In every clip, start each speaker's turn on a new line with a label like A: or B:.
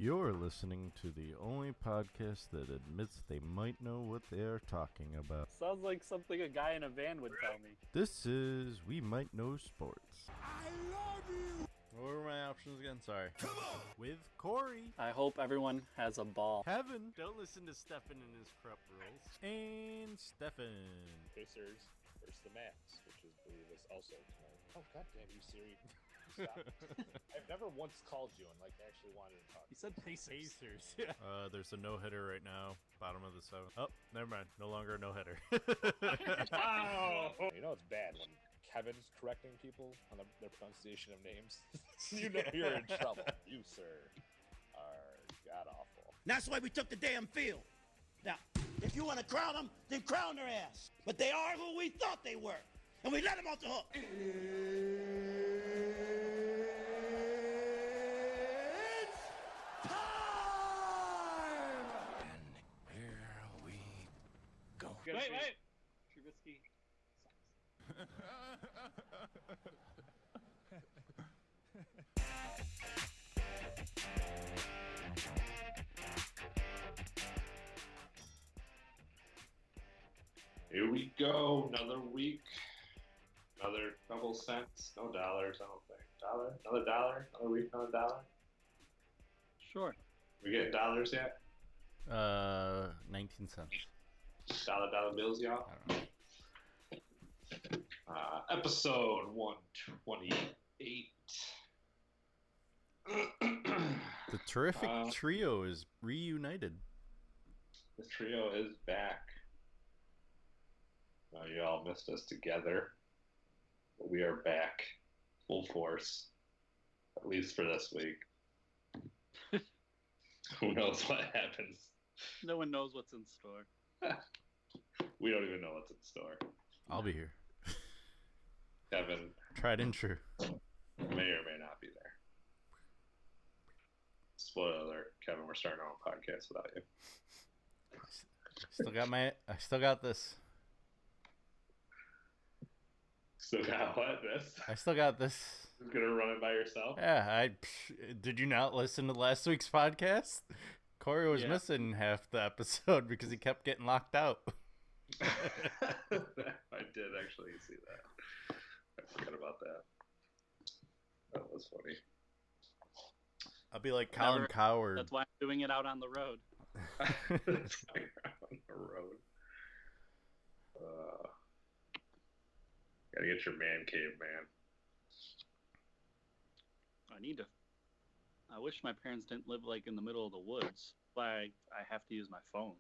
A: You're listening to the only podcast that admits they might know what they are talking about.
B: Sounds like something a guy in a van would tell me.
A: This is We Might Know Sports.
C: I love you!
A: What were my options again? Sorry.
C: Come on!
A: With Corey.
B: I hope everyone has a ball.
A: Kevin. Don't listen to Stefan and his corrupt rules. And Stefan.
D: Pacers versus the Mavs, which I believe is also tonight. Oh, goddamn you, Siri. Stop. I've never once called you and actually wanted to talk.
B: He said Pacers.
A: Yeah. There's a no-hitter right now. Bottom of the seventh. Oh, never mind. No longer a no-hitter.
D: Wow! You know it's bad when Kevin's correcting people on their pronunciation of names. You know you're in trouble. You, sir, are god-awful.
C: That's why we took the damn field. Now, if you want to crown them, then crown their ass. But they are who we thought they were. And we let them off the hook. It's time! And here we go.
B: Wait. Trubisky sucks.
D: Here we go. Another week. Another couple cents. No dollars, I don't think. Another dollar? Another week, another dollar?
B: Sure.
D: We getting dollars yet?
A: 19 cents.
D: Dollar bills, y'all?
A: I don't know.
D: Episode 128.
A: The terrific trio is reunited.
D: The trio is back. You all missed us together. But we are back full force, at least for this week. Who knows what happens?
B: No one knows what's in store.
D: We don't even know what's in store.
A: I'll be here.
D: Kevin
A: Tried and true.
D: may or may not be there. Spoiler alert, Kevin, we're starting our own podcast without you.
A: I still got this.
D: Still got what? This?
A: I still got this.
D: You're gonna run it by yourself?
A: Yeah, did you not listen to last week's podcast? Corey was missing half the episode because he kept getting locked out.
D: I did actually see that. I forgot about that. That was funny.
A: I'll be like Colin Coward.
B: That's why I'm doing it out on the road.
D: It's like on the road. Gotta get your man cave, man.
B: I wish my parents didn't live in the middle of the woods. Why I have to use my phone.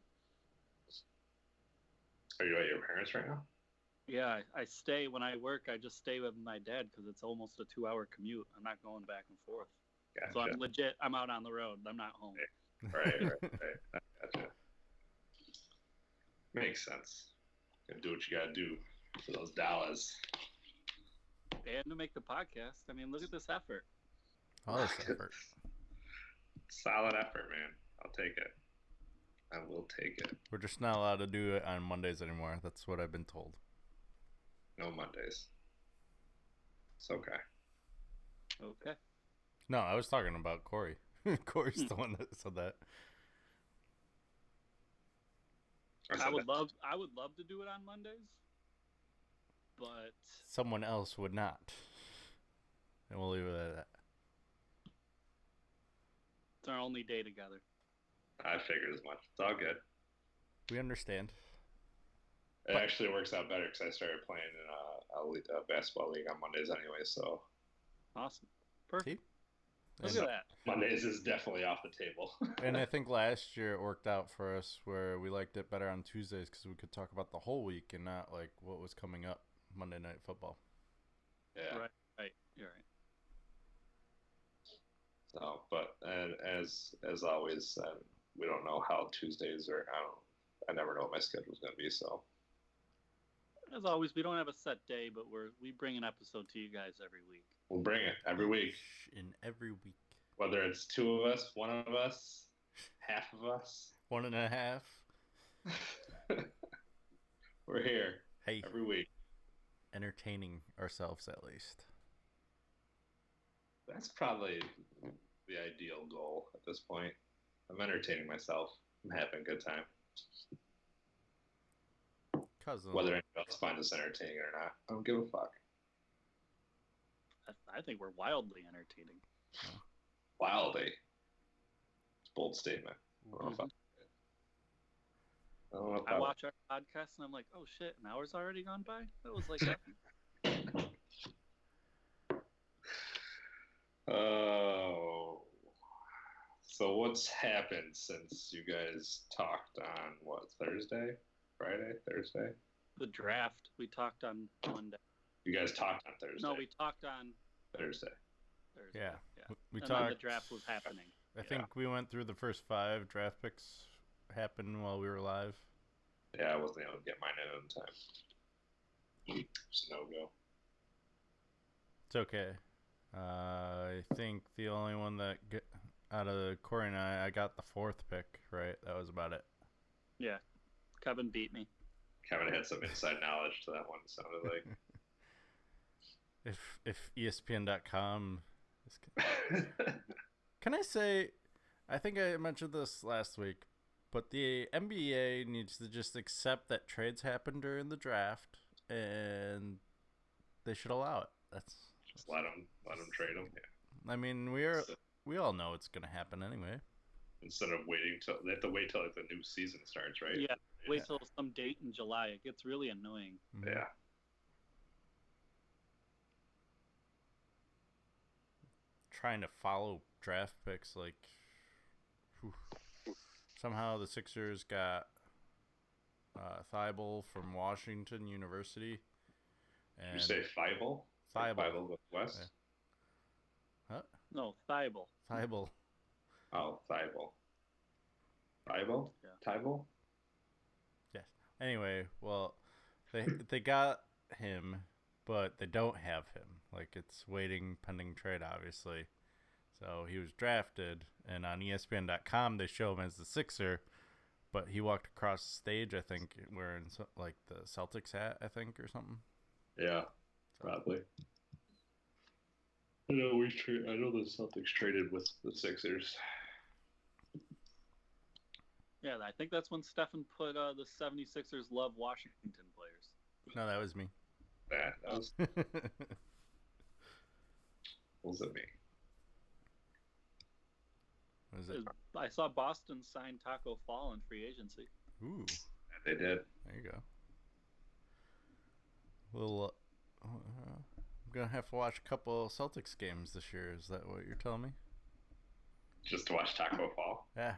D: Are you at your parents right now?
B: Yeah, I stay when I work. I just stay with my dad because it's almost a 2-hour commute. I'm not going back and forth.
D: Gotcha.
B: So I'm legit. I'm out on the road. I'm not home.
D: Right. I gotcha. Makes sense. Gotta do what you gotta do for those dollars.
B: And to make the podcast. I mean, look at this effort.
A: All this effort.
D: Solid effort, man. I'll take it. I will take it.
A: We're just not allowed to do it on Mondays anymore. That's what I've been told.
D: No Mondays. It's okay.
B: Okay.
A: No, I was talking about Corey. Corey's the one that said that.
B: I would love to do it on Mondays, but
A: Someone else would not. And we'll leave it at that.
B: it's our only day together.
D: I figured as much. It's all good.
A: We understand.
D: It actually works out better because I started playing in a basketball league on Mondays anyway, so
B: Awesome. Perfect.
A: See?
B: Look at that.
D: Mondays is definitely off the table.
A: And I think last year it worked out for us where we liked it better on Tuesdays because we could talk about the whole week and not like what was coming up Monday Night Football.
D: Yeah.
B: Right. You're right.
D: So, but and as always, we don't know how Tuesdays are. I never know what my schedule's going to be. So,
B: As always, we don't have a set day, but we bring an episode to you guys every week.
D: we'll bring it every week,
A: In every week.
D: whether it's 2 of us, 1 of us, half of us.
A: 1.5.
D: We're here
A: Hey,
D: every week.
A: entertaining ourselves at least.
D: That's probably
E: the ideal goal at this point. I'm entertaining myself. I'm having a good time. Whether anyone else finds us entertaining or not, I don't give a fuck.
B: I think we're wildly entertaining.
E: Wildly. It's a bold statement.
B: I watch our podcast and I'm like, oh shit, an hour's already gone by? That was like nothing.
E: Oh. So what's happened since you guys talked on, what, Thursday? Friday? Thursday?
B: The draft. We talked on Monday.
E: You guys talked on Thursday?
B: No, we talked on
E: Thursday.
A: Yeah. We
B: and
A: talked.
B: then the draft was happening.
A: I think we went through the first 5 draft picks happened while we were live.
E: Yeah, I wasn't able to get mine in time. Just no go.
A: It's okay. I think the only one that out of Corey and I got the 4th pick, right? That was about it.
B: Yeah. Kevin beat me.
E: Kevin had some inside knowledge to that one, it sounded like.
A: If ESPN.com Can I say, I think I mentioned this last week, but the NBA needs to just accept that trades happen during the draft, and they should allow it.
E: Just let them trade them. Yeah.
A: I mean, we all know it's gonna happen anyway.
E: Instead of waiting till they have to wait till like the new season starts, right?
B: Yeah, wait till some date in July. It gets really annoying.
A: Mm-hmm.
E: Yeah.
A: Trying to follow draft picks, like somehow the Sixers got Thibault from Washington University.
E: And you say Thibault?
A: Thibault
E: with West?
A: Yeah. Huh?
B: No, Thibault.
A: Thibault.
E: Oh, Thibault. Thibault?
B: Yeah.
E: Thibault?
A: Yes. Anyway, well, they got him, but they don't have him. Like, it's waiting pending trade, obviously. So he was drafted, and on ESPN.com they show him as the Sixer, but he walked across the stage, I think, wearing like the Celtics hat, I think, or something.
E: Yeah, probably. I know the Celtics traded with the Sixers.
B: Yeah, I think that's when Stefan put the 76ers love Washington players.
A: No, that was me.
E: That was wasn't me.
A: Was it?
B: I saw Boston sign Taco Fall in free agency.
A: Ooh.
E: They did.
A: There you go. Well, I'm going to have to watch a couple Celtics games this year. Is that what you're telling me?
E: Just to watch Taco Fall?
A: Yeah.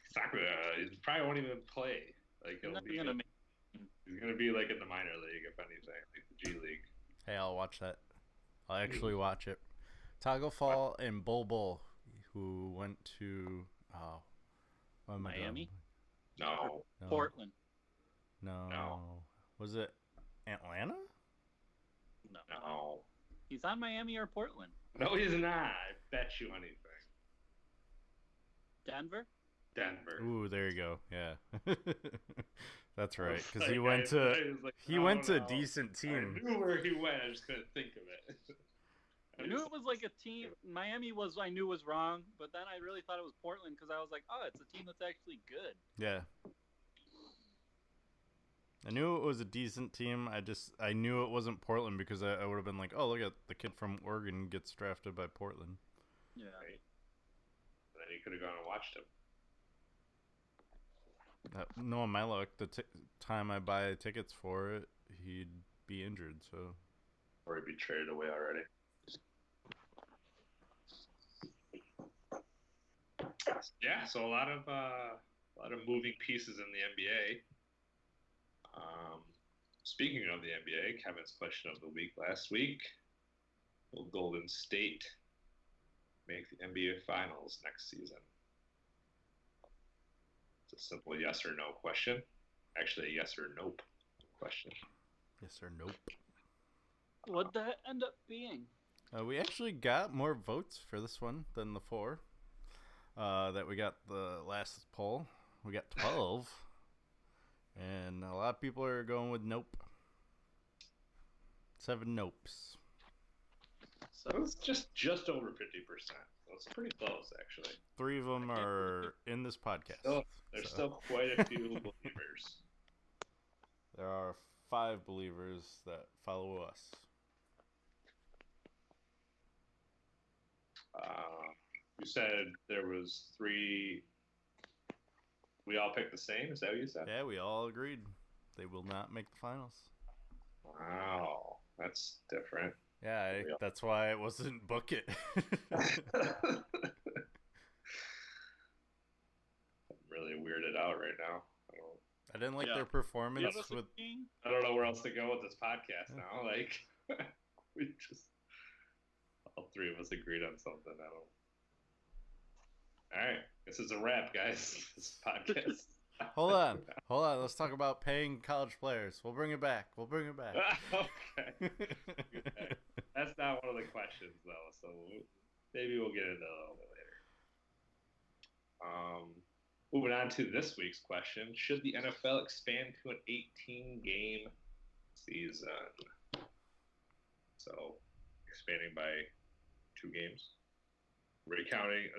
E: Exactly. He probably won't even play. Like he's gonna be like in the minor league, if anything, like the G League.
A: Hey, I'll watch that. I'll actually watch it. Taco Fall and Bol, who went to
B: Miami?
E: No.
B: Portland.
A: No. Was it Atlanta?
E: No.
B: He's on Miami or Portland.
E: No, he's not. I bet you anything.
B: Denver?
A: Ooh, there you go. Yeah. That's right. Because
E: like,
A: he went to a decent team.
E: I knew where he went. I just couldn't think of it.
B: I knew it was like a team. Miami I knew was wrong, but then I really thought it was Portland because I was like, oh, it's a team that's actually good.
A: Yeah. I knew it was a decent team. I knew it wasn't Portland because I would have been like, oh, look at the kid from Oregon gets drafted by Portland.
B: Yeah.
E: Right. And then you could have gone and watched him.
A: Knowing my luck, the time I buy tickets for it, he'd be injured. So,
E: or he'd be traded away already. Yeah, so a lot of moving pieces in the NBA. Speaking of the NBA, Kevin's question of the week last week: will Golden State make the NBA Finals next season? It's a simple yes or no question. Actually, a yes or nope question.
A: Yes or nope.
B: What'd that end up being?
A: We actually got more votes for this one than the 4 that we got the last poll. We got 12. And a lot of people are going with nope. 7 nopes.
E: So it's just over 50%. So it's pretty close, actually.
A: 3 of them are in this podcast.
E: There's still quite a few believers.
A: There are 5 believers that follow us.
E: You said there was 3. We all picked the same. Is that what you said?
A: Yeah, we all agreed they will not make the finals.
E: Wow, that's different.
A: Yeah, that's why it wasn't book it.
E: I'm really weirded out right now.
A: I didn't like their performance with.
E: I don't know where else to go with this podcast now. Like, we just all 3 of us agreed on something. All right, this is a wrap, guys. This podcast.
A: Hold on. Let's talk about paying college players. We'll bring it back.
E: Okay. That's not one of the questions, though. So maybe we'll get into it a little bit later. Moving on to this week's question: should the NFL expand to an 18-game season? So expanding by 2 games. We're counting.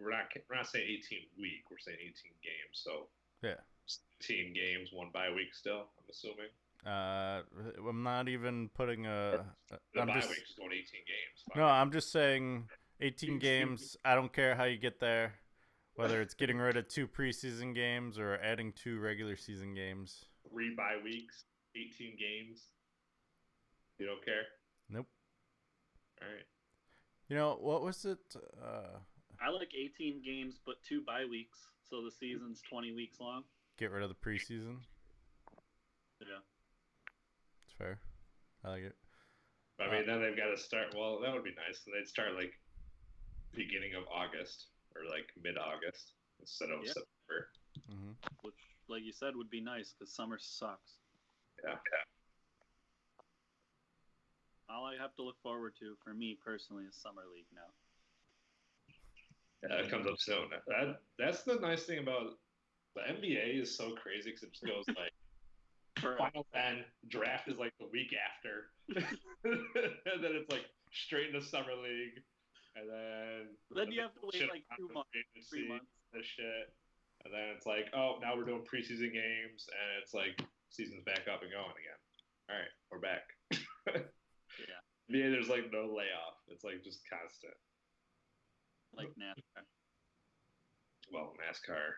E: We're not saying 18 week. We're saying 18 games. So
A: yeah,
E: 17 games, 1 bye week. Still, I'm assuming.
A: I'm not even putting a.
E: The bye week is going 18 games.
A: No, I'm just saying 18 games. I don't care how you get there, whether it's getting rid of 2 preseason games or adding 2 regular season games.
E: 3 bye weeks, 18 games. You don't care?
A: Nope.
E: All right.
A: You know, what was it?
B: I like 18 games, but 2 bye weeks, so the season's 20 weeks long.
A: Get rid of the preseason.
B: Yeah.
A: It's fair. I like it.
E: I mean, then they've got to start. Well, that would be nice. So they'd start like beginning of August or like mid-August instead of September.
A: Mm-hmm.
B: Which, like you said, would be nice because summer sucks.
E: Yeah.
B: All I have to look forward to, for me personally, is Summer League now.
E: Yeah, it comes up soon. That's the nice thing about the NBA is so crazy because it just goes like Final 10, draft is like the week after, and then it's like straight into Summer League, and then
B: you have to wait like 2 months, 3 months.
E: This shit, and then it's like, oh, now we're doing preseason games, and it's like season's back up and going again. All right, we're back.
B: Yeah.
E: NBA, there's like no layoff. It's like just constant.
B: Like NASCAR.
E: Well, NASCAR.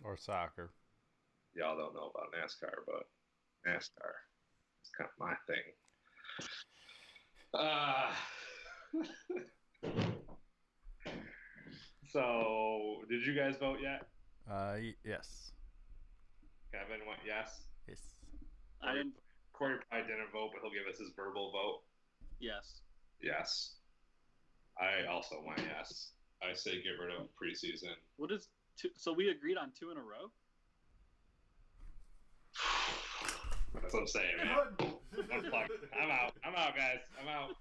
A: Or soccer.
E: Y'all don't know about NASCAR, but NASCAR is kind of my thing. So, did you guys vote yet?
A: Yes.
E: Kevin went yes.
A: Yes.
B: I didn't.
E: Corey probably didn't vote, but he'll give us his verbal vote.
B: Yes.
E: Yes. I also went yes. I say get rid of preseason.
B: What is 2? So we agreed on 2 in a row?
E: That's what I'm saying, man. Unplugged. I'm out, guys. I'm out.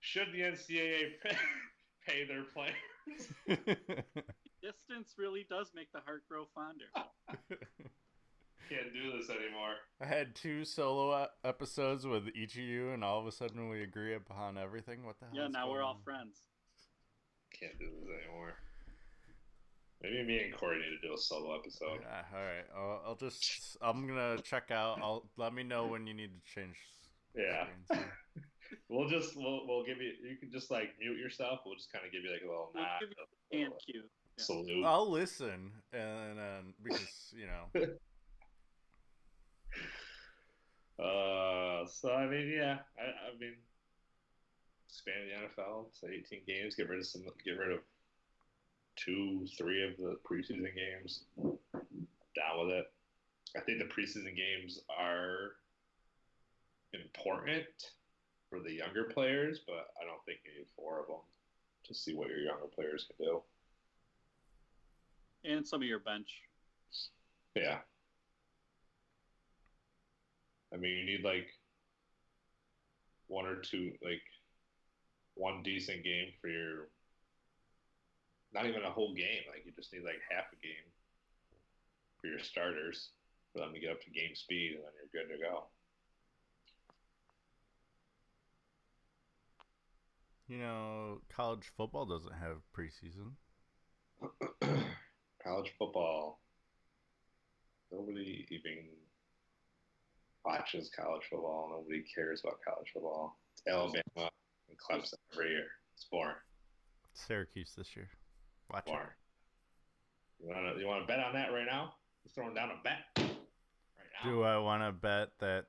E: Should the NCAA pay their players?
B: Distance really does make the heart grow fonder.
E: Can't do this anymore.
A: I had 2 solo episodes with each of you, and all of a sudden we agree upon everything. What the hell?
B: Yeah, now we're all friends.
E: Can't do this anymore. Maybe me and Corey need to do a solo episode.
A: Yeah, all right. I'm gonna check out. Let me know when you need to change.
E: Yeah. We'll give you. You can just like mute yourself. We'll just kind of give you like a little nod.
B: And cue.
E: Yeah. Salute.
A: I'll listen, and because you know.
E: So I mean, yeah, I mean, expand the NFL to 18 games. Get rid of 2, 3 of the preseason games. Down with it. I think the preseason games are important for the younger players, but I don't think you need 4 of them to see what your younger players can do.
B: And some of your bench.
E: Yeah. I mean, you need like 1 or 2, like 1 decent game for your, not even a whole game. Like you just need like half a game for your starters. for them to get up to game speed, and then you're good to go.
A: You know, college football doesn't have preseason.
E: College football. Nobody even watches college football. Nobody cares about college football. It's Alabama and Clemson every year. It's boring.
A: Syracuse this year. Watch
E: Boring. You want to bet on that right now? You're throwing down a bet right
A: it.
E: now.
A: Do I want to bet that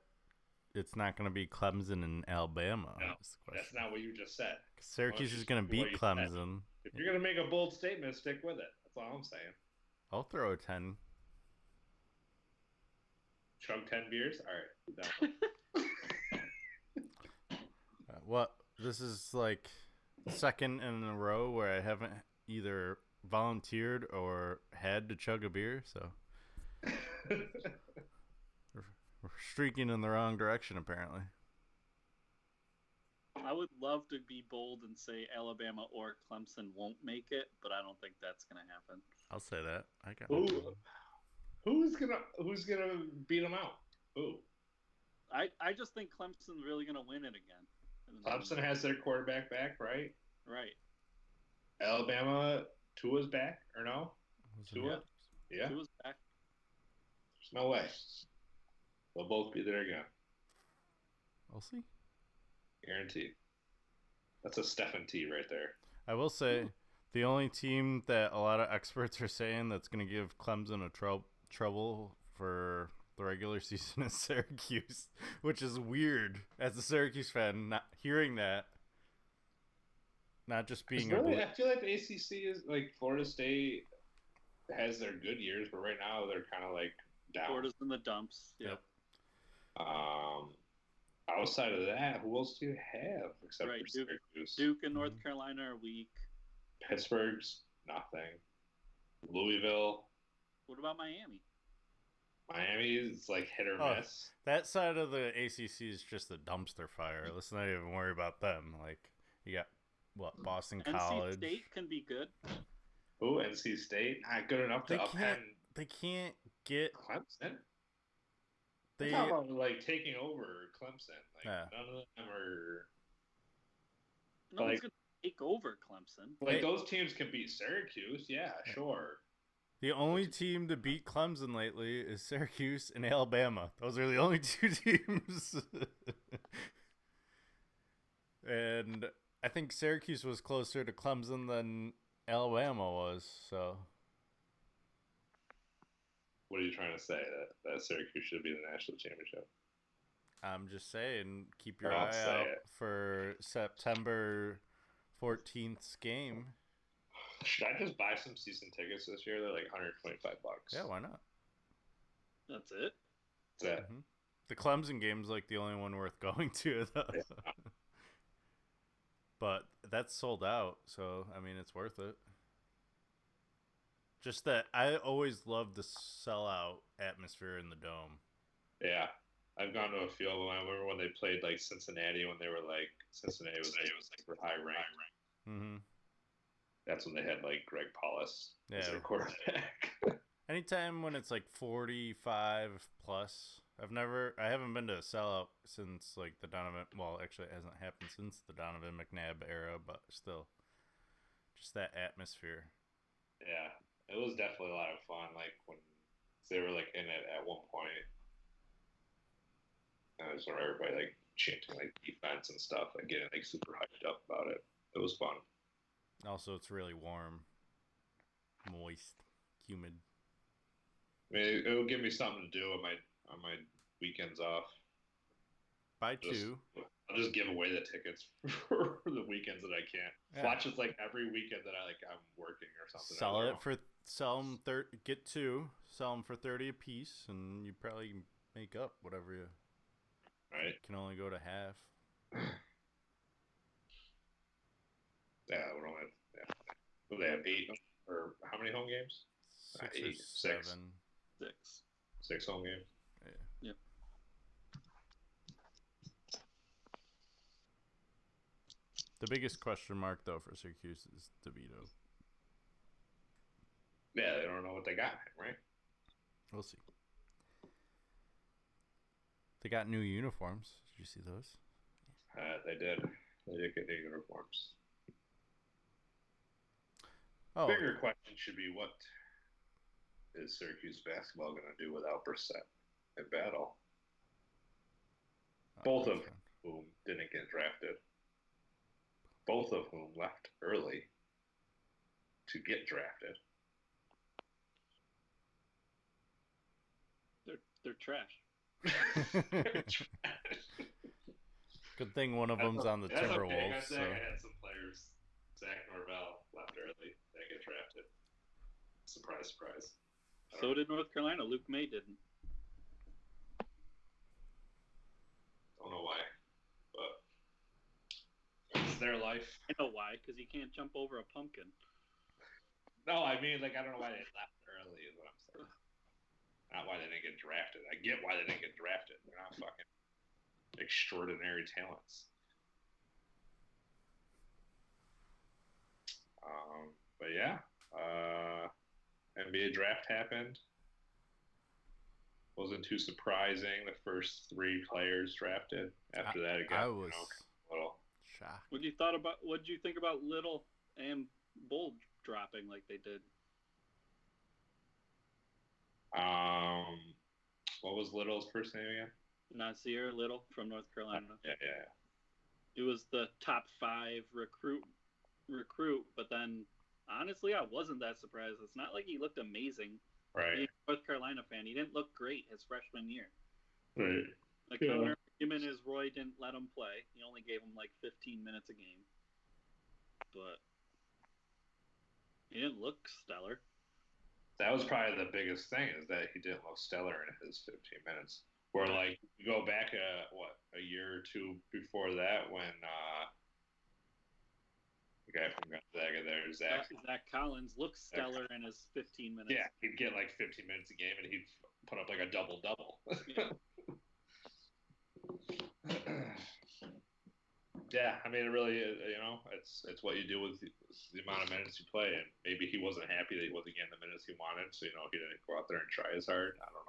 A: it's not going to be Clemson and Alabama?
E: No, that's not what you just said.
A: Syracuse is going to beat Clemson.
E: If you're going to make a bold statement, stick with it. That's all I'm saying.
A: I'll throw a 10.
E: Chug 10 beers? All right.
A: What? This is like second in a row where I haven't either volunteered or had to chug a beer, so we're streaking in the wrong direction apparently.
B: I would love to be bold and say Alabama or Clemson won't make it, but I don't think that's going to happen.
A: I'll say that. I got
E: Who's gonna beat them out? Who?
B: I just think Clemson's really going to win it again.
E: Clemson has their quarterback back, right?
B: Right.
E: Alabama, Tua's back, or no? Tua? Yeah.
B: Tua's back.
E: There's no way. They'll both be there again.
A: I'll see.
E: Guaranteed. That's a Stephen T right there.
A: I will say the only team that a lot of experts are saying that's going to give Clemson a trouble for the regular season is Syracuse, which is weird as a Syracuse fan not hearing that. Not just being
E: I feel like the ACC is like Florida State has their good years, but right now they're kind of like down.
B: Florida's in the dumps.
A: Yep.
E: Outside of that, who else do you have except for Syracuse?
B: Duke and North Carolina are weak.
E: Pittsburgh's nothing. Louisville.
B: What about Miami?
E: Miami is like hit or miss.
A: That side of the ACC is just a dumpster fire. Let's not even worry about them. Like, you got, Boston College.
B: NC State can be good.
E: Oh, NC State. Not good enough to upend.
A: They can't get
E: Clemson.
A: They
E: talk about like taking over Clemson. Like none of them are.
B: No one's gonna take over Clemson.
E: Like those teams can beat Syracuse. Yeah, sure.
A: The only team to beat Clemson lately is Syracuse and Alabama. Those are the only two teams. And I think Syracuse was closer to Clemson than Alabama was. So.
E: What are you trying to say? That Syracuse should be the national championship?
A: I'm just saying, keep your eye out for September 14th's game.
E: Should I just buy some season tickets this year? They're like $125.
A: Yeah, why not?
B: That's it.
E: That's it.
A: Mm-hmm. The Clemson game's like the only one worth going to, though. Yeah. But that's sold out, so I mean it's worth it. Just that I always loved the sellout atmosphere in the dome.
E: Yeah. I've gone to a few of them. I remember when they played like Cincinnati when they were like Cincinnati was super high ranked.
A: Mm-hmm.
E: That's when they had like Greg Paulus as their quarterback.
A: Anytime when it's like 45 plus, I haven't been to a sellout since like the Donovan. Well, actually, it hasn't happened since the Donovan McNabb era, but still, just that atmosphere.
E: Yeah. It was definitely a lot of fun, like when they were like in it at one point. And I just remember everybody like chanting like defense and stuff and getting like super hyped up about it. It was fun.
A: Also, it's really warm, moist, humid.
E: I mean, it will give me something to do on my weekends off.
A: Buy two.
E: I'll just give away the tickets for the weekends that I can't. Yeah. Watch it like every weekend that I'm working or something.
A: Sell them get two, sell them for 30 a piece, and you probably make up whatever you.
E: Right.
A: Can only go to half.
E: Yeah, we don't have. Yeah. Do they have 8 or how many home games?
A: 6
E: 8,
A: or 7.
B: 6.
E: 6 home games.
A: Yeah.
B: Yep.
A: The biggest question mark though for Syracuse is DeVito.
E: Yeah, they don't know what they got, right?
A: We'll see. They got new uniforms. Did you see those?
E: They did. They did get new uniforms.
A: Oh,
E: Bigger question should be, what is Syracuse basketball going to do without Brissett in battle? Both of whom didn't get drafted. Both of whom left early to get drafted.
B: They're trash.
E: They're trash.
A: Good thing one of them's on the Timberwolves.
E: Okay.
A: So.
E: I had some players. Zach Norvell left early. They get drafted. Surprise, surprise.
B: So did North Carolina. Luke May didn't.
E: Don't know why, but it's their life.
B: I know why, because he can't jump over a pumpkin.
E: No, I mean, like, I don't know why they left early is what I'm saying. Not why they didn't get drafted. I get why they didn't get drafted. They're not fucking extraordinary talents. But yeah, NBA draft happened. Wasn't too surprising. The first 3 players drafted. After that, it got
A: a little shocked.
B: What did you think about Little and Bull dropping like they did?
E: What was Little's first name again?
B: Nasir Little from North Carolina.
E: Yeah.
B: He was the top 5 recruit, but then honestly, I wasn't that surprised. It's not like he looked amazing.
E: Right.
B: Being a North Carolina fan, he didn't look great his freshman year.
E: Right.
B: The counter argument is Roy didn't let him play. He only gave him like 15 minutes a game. But he didn't look stellar.
E: That was probably the biggest thing, is that he didn't look stellar in his 15 minutes. Where, like, you go back a year or 2 before that, when the guy from Gonzaga there, Zach
B: Collins, looked stellar in his 15 minutes.
E: Yeah, he'd get like 15 minutes a game, and he'd put up like a double-double.
B: Yeah.
E: Yeah, I mean, it really is, it's what you do with the amount of minutes you play, and maybe he wasn't happy that he wasn't getting the minutes he wanted, so, he didn't go out there and try as hard. I don't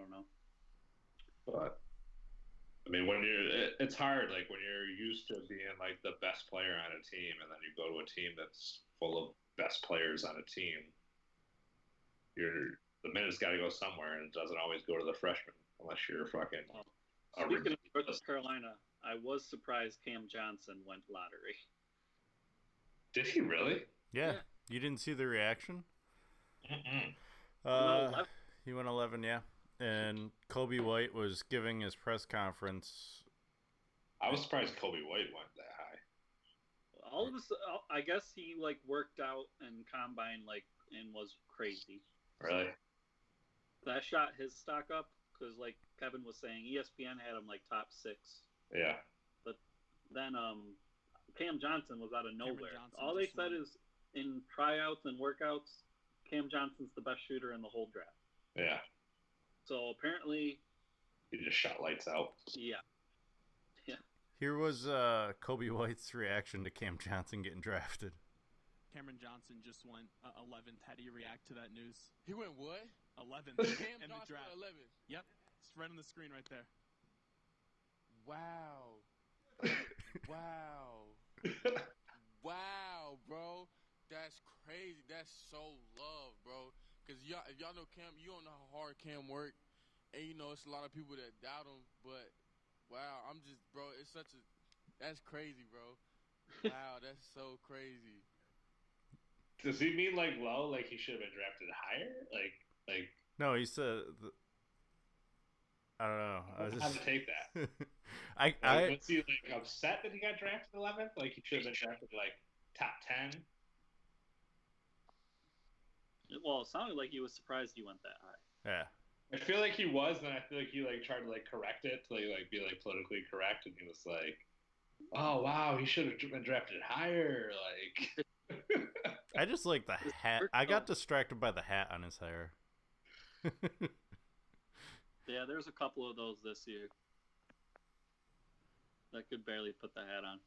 E: know. But, I mean, it's hard, like, when you're used to being, like, the best player on a team, and then you go to a team that's full of best players on a team, the minutes got to go somewhere, and it doesn't always go to the freshman, unless you're fucking...
B: Speaking of North Carolina, I was surprised Cam Johnson went lottery.
E: Did he really?
A: Yeah. You didn't see the reaction? He went 11, yeah. And Kobe White was giving his press conference.
E: I was surprised Kobe White went that high.
B: All of I guess he like worked out and combine and was crazy.
E: Really?
B: That shot his stock up because, like Kevin was saying, ESPN had him like top 6.
E: Yeah.
B: But then Cam Johnson was out of nowhere. All they said is in tryouts and workouts, Cam Johnson's the best shooter in the whole draft.
E: Yeah.
B: So apparently,
E: he just shot lights out.
B: Yeah.
A: Here was Kobe White's reaction to Cam Johnson getting drafted.
F: Cameron Johnson just went 11th. How do you react to that news?
G: He went what?
F: 11th
G: Cam
F: in the
G: Johnson
F: draft.
G: 11th.
F: Yep, it's right on the screen right there.
G: Wow. Wow. Wow, bro. That's crazy. That's so love, bro. Because if y'all know Cam, you don't know how hard Cam worked. And, it's a lot of people that doubt him. But, wow, bro, that's crazy, bro. Wow, that's so crazy.
E: Does he mean like low? Like he should have been drafted higher? Like?
A: No, he said. I don't know.
E: How to take that? Was he like upset that he got drafted 11th? Like he should have been drafted like top 10?
B: Well, it sounded like he was surprised he went that high.
A: Yeah.
E: I feel like he was, and I feel like he like tried to like correct it to like be like politically correct, and he was like, "Oh wow, he should have been drafted higher." Like.
A: I just like the hat. I got distracted by the hat on his hair.
B: Yeah, there's a couple of those this year that could barely put the hat on.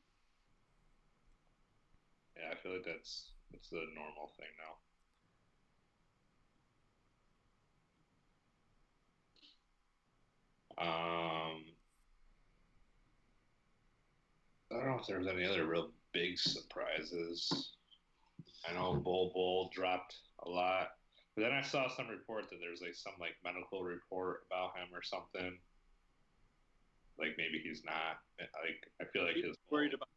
E: Yeah, I feel like that's the normal thing now. I don't know if there was any other real big surprises. I know Bull dropped a lot, but then I saw some report that there's like some like medical report about him or something. Like maybe he's not. Like I feel like
B: People
E: his
B: are worried about.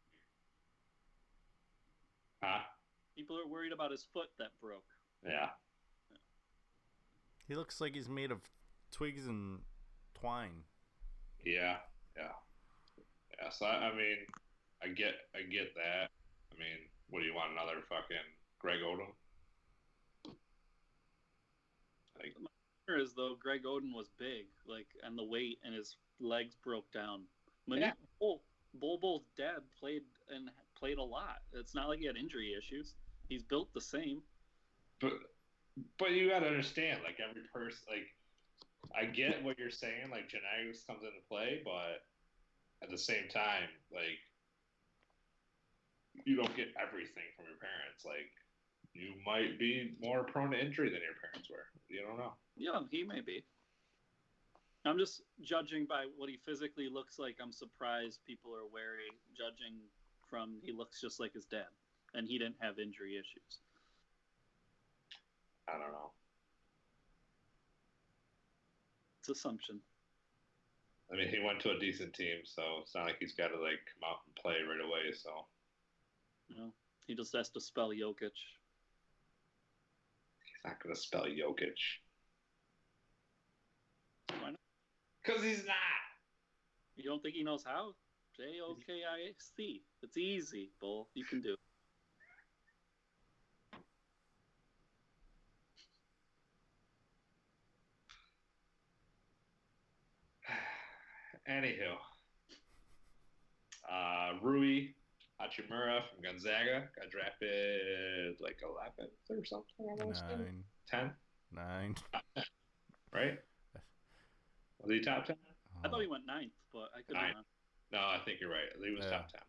E: Huh?
B: People are worried about his foot that broke.
E: Yeah.
A: He looks like he's made of twigs and twine.
E: Yeah. So I mean, I get that. I mean, what do you want, another fucking Greg Odom? Like,
B: My fear is though Greg Oden was big, like, and the weight and his legs broke down.
E: Yeah.
B: Bull's dad played a lot. It's not like he had injury issues. He's built the same.
E: But you gotta understand, like every person, like I get what you're saying, like genetics comes into play, but at the same time, like you don't get everything from your parents. Like you might be more prone to injury than your parents were. You don't know.
B: Yeah, he may be. I'm just judging by what he physically looks like. I'm surprised people are wary, judging from he looks just like his dad, and he didn't have injury issues.
E: I don't know.
B: It's assumption.
E: I mean, he went to a decent team, so it's not like he's got to like come out and play right away. So,
B: He just has to spell Jokic.
E: He's not going to spell Jokic.
B: Why not?
E: Because he's not.
B: You don't think he knows how? Jokic. It's easy, Bull. You can do it.
E: Anywho, Rui Hachimura from Gonzaga got drafted like 11th or something. I want to say 10,
A: 9.
E: Right? Was he top 10?
B: I thought he went 9th, but I could
E: Nine.
B: not.
E: No, I think you're right. He was top 10.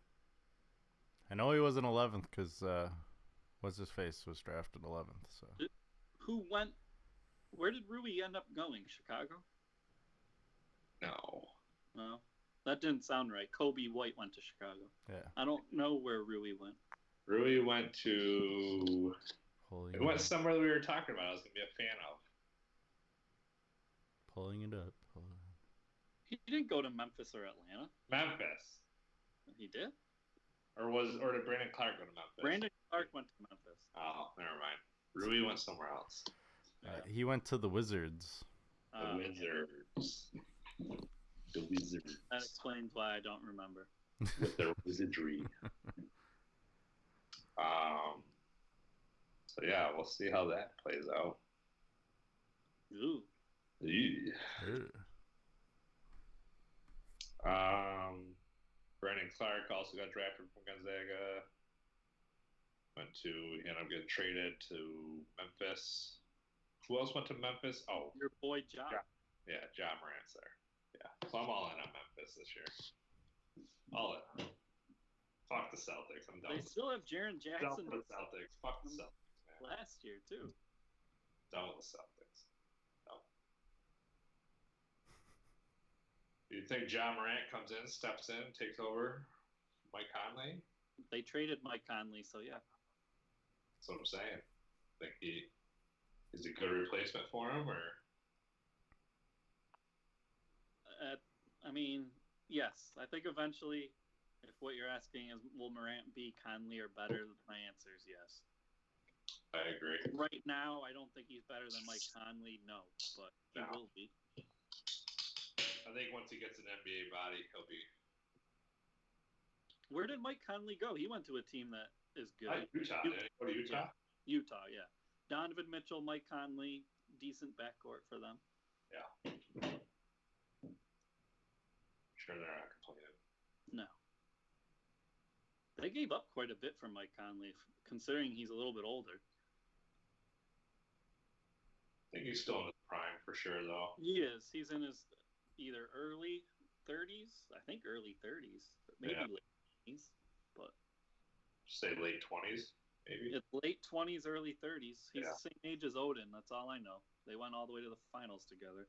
A: I know he was in 11th because what's his face was drafted 11th. So
B: Who went? Where did Rui end up going? Chicago?
E: No.
B: No, that didn't sound right. Kobe White went to Chicago.
A: yeah,
B: I don't know where Rui went.
E: Rui went to. It went somewhere that we were talking about. I was gonna be a fan of.
A: Pulling it up.
B: He didn't go to Memphis or Atlanta.
E: Memphis.
B: He did?
E: Or did Brandon Clark go to Memphis?
B: Brandon Clark went to Memphis.
E: Oh, never mind. Rui went somewhere else.
A: He went to the Wizards.
E: The Wizards. The Wizards.
B: That explains why I don't remember.
E: With their wizardry. So yeah, we'll see how that plays out.
B: Ooh.
E: Yeah. Brandon Clark also got drafted from Gonzaga. He ended up getting traded to Memphis. Who else went to Memphis? Oh,
B: Your boy Ja.
E: Yeah, Ja Morant's there. Yeah, so I'm all in on Memphis this year. All in. Fuck the Celtics. I'm done.
B: They still have Jaren Jackson.
E: Done with the Celtics. Fuck the Celtics, man.
B: Last year too.
E: Done with the Celtics. No. Do you think Ja Morant comes in, steps in, takes over Mike Conley?
B: They traded Mike Conley, so yeah.
E: That's what I'm saying. Think is a good replacement for him, or?
B: I mean, yes. I think eventually, if what you're asking is will Morant be Conley or better, my answer is yes.
E: I agree.
B: Right now, I don't think he's better than Mike Conley, no, but he will be.
E: I think once he gets an NBA body, he'll be.
B: Where did Mike Conley go? He went to a team that is good.
E: Utah. Did he go to Utah?
B: Utah, yeah. Donovan Mitchell, Mike Conley, decent backcourt for them.
E: Yeah. Sure, they're not complaining.
B: No. They gave up quite a bit for Mike Conley, considering he's a little bit older.
E: I think he's still in his prime for sure, though.
B: He is. He's in his either early 30s. I think early 30s. Maybe late 20s. But
E: say late 20s, maybe?
B: It's late 20s, early 30s. He's the same age as Odin. That's all I know. They went all the way to the finals together.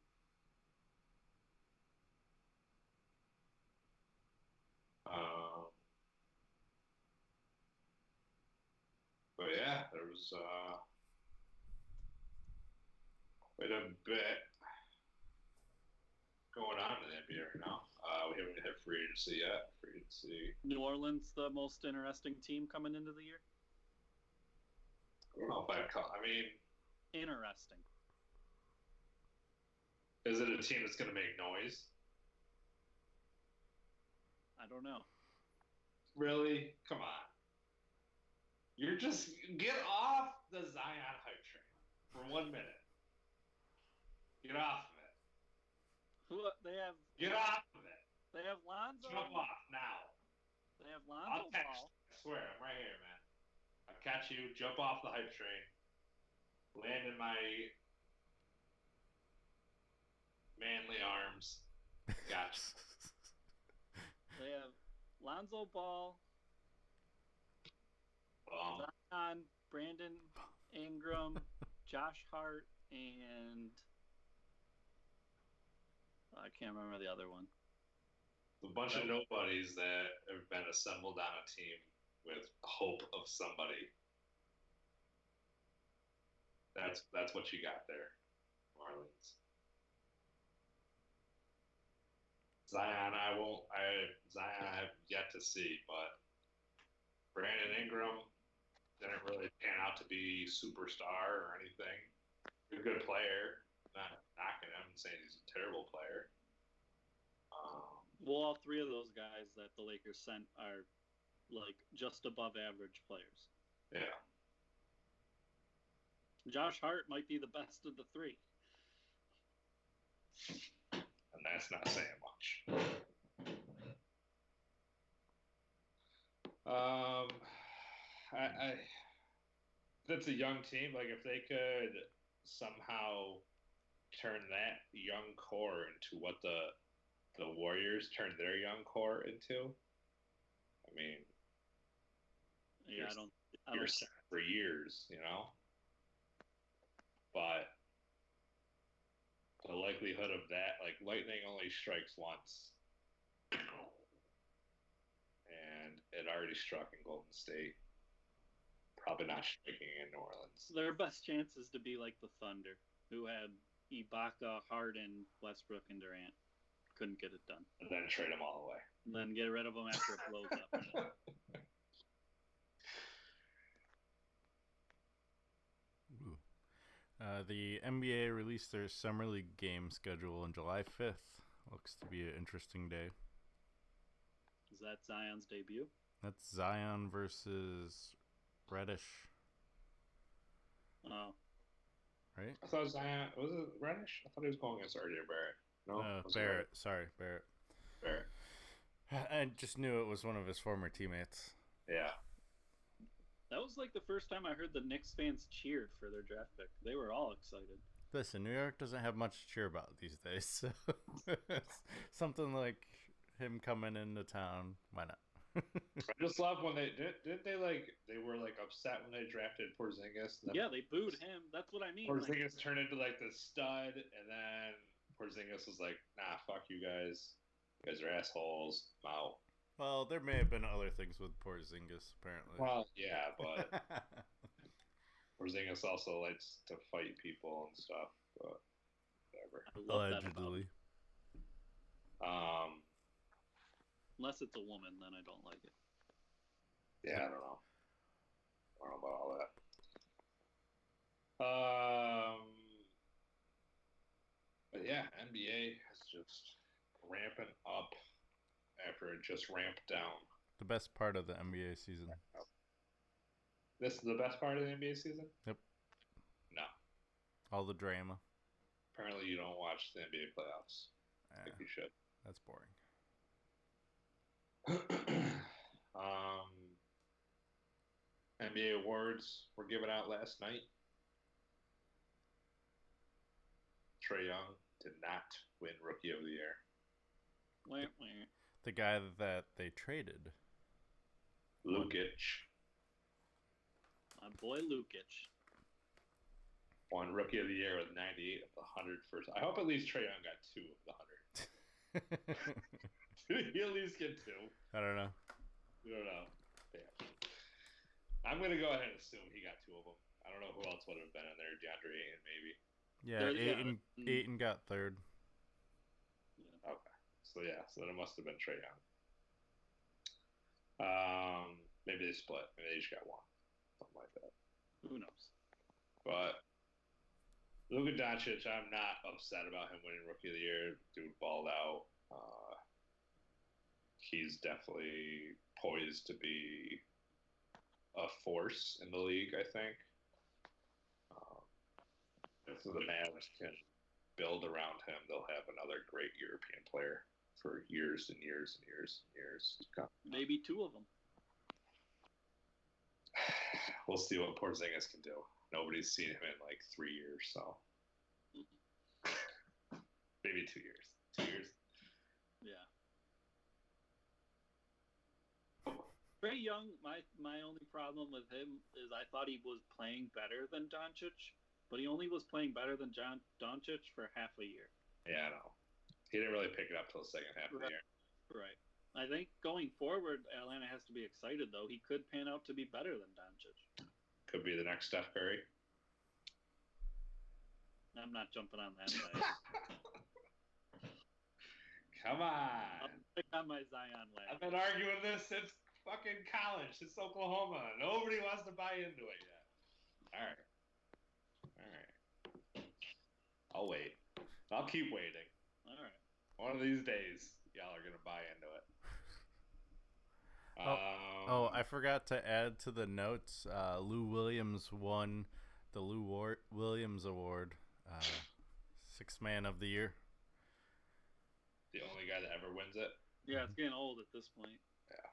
E: yeah, there was quite a bit going on in the NBA right now. We haven't hit free agency yet. Free agency.
B: New Orleans, the most interesting team coming into the year.
E: I don't know if I'd call. I mean,
B: Interesting.
E: is it a team that's going to make noise?
B: I don't know.
E: Really? Come on. You're just get off the Zion hype train for 1 minute. Get off of it.
B: They have.
E: Get off of it.
B: They have Lonzo.
E: Jump off now.
B: They have Lonzo
E: I'll catch.
B: Ball.
E: I swear, I'm right here, man. I'll catch you. Jump off the hype train. Land in my manly arms. Gotcha.
B: They have Lonzo Ball,
E: Um,
B: Zion, Brandon Ingram, Josh Hart, and I can't remember the other one.
E: a bunch of nobodies that have been assembled on a team with hope of somebody. That's what you got there, Marlins. Zion, I have yet to see, but Brandon Ingram didn't really pan out to be superstar or anything. He's a good player. Not knocking him and saying he's a terrible player.
B: Well, all three of those guys that the Lakers sent are like just above average players.
E: Yeah.
B: Josh Hart might be the best of the three.
E: And that's not saying much. I that's a young team. Like if they could somehow turn that young core into what the Warriors turned their young core into, I mean,
B: Yeah, I
E: you're
B: don't.
E: set for years, you know. But the likelihood of that, like lightning only strikes once, and it already struck in Golden State. Probably not striking in New Orleans.
B: Their best chance is to be like the Thunder, who had Ibaka, Harden, Westbrook, and Durant. Couldn't get it done.
E: And then trade them all away.
B: And then get rid of them after it blows up.
A: The NBA released their Summer League game schedule on July 5th. Looks to be an interesting day.
B: Is that Zion's debut?
A: That's Zion versus Reddish.
B: Oh.
A: Right?
E: I thought Zion, was it Reddish? I thought he was going against RJ Barrett. No,
A: Barrett. Sorry, Barrett.
E: Barrett.
A: I just knew it was one of his former teammates.
E: Yeah.
B: That was like the first time I heard the Knicks fans cheered for their draft pick. They were all excited.
A: Listen, New York doesn't have much to cheer about these days, so something like him coming into town, why not?
E: I just love when they didn't they were upset when they drafted Porzingis. And
B: Yeah, they booed him. That's what I mean.
E: Porzingis turned into the stud, and then Porzingis was like, "Nah, fuck you guys. You guys are assholes. I'm out."
A: Well, there may have been other things with Porzingis, apparently.
E: Well, yeah, but Porzingis also likes to fight people and stuff. But whatever.
A: Allegedly.
B: Unless it's a woman, then I don't like it.
E: Yeah, I don't know. I don't know about all that. But yeah, NBA is just ramping up after it just ramped down.
A: The best part of the NBA season.
E: This is the best part of the NBA season?
A: Yep.
E: No.
A: All the drama.
E: Apparently you don't watch the NBA playoffs. I think you should.
A: That's boring.
E: NBA awards were given out last night. Trae Young did not win Rookie of the Year.
B: Wait.
A: The guy that they traded.
E: Lukic.
B: My boy Lukic.
E: Won Rookie of the Year with 98 of the 100 first. I hope at least Trae Young got 2 of the 100. Did he at least get 2?
A: I don't know.
E: I don't know. Damn. I'm gonna go ahead and assume he got 2 of them. I don't know who else would have been in there. DeAndre Ayton, maybe.
A: Yeah, Ayton got third.
E: Yeah. Okay. So then it must have been Trae Young. Maybe they split. Maybe they each got 1. Something like that.
B: Who knows?
E: But Luka Doncic, I'm not upset about him winning Rookie of the Year. Dude balled out. He's definitely poised to be a force in the league, I think. If the Mavs can build around him, they'll have another great European player for years and years and years and years to come.
B: Maybe 2 of them.
E: We'll see what Porzingis can do. Nobody's seen him in like 3 years, so maybe 2 years. 2 years.
B: Yeah. Trae Young, my only problem with him is I thought he was playing better than Doncic, but he only was playing better than Doncic for half a year.
E: Yeah, I know. He didn't really pick it up till the second half of the year.
B: Right. I think going forward, Atlanta has to be excited, though. He could pan out to be better than Doncic.
E: Could be the next Steph Curry.
B: I'm not jumping on that side.
E: Come on.
B: I'll pick on my Zion wagon.
E: I've been arguing this since fucking college, since Oklahoma. Nobody wants to buy into it yet. All right. I'll wait. I'll keep waiting. All right. One of these days, y'all are going to buy into it.
A: I forgot to add to the notes. Lou Williams won the Williams Award, Sixth Man of the Year.
E: The only guy that ever wins it.
B: Yeah, it's getting old at this point.
E: Yeah.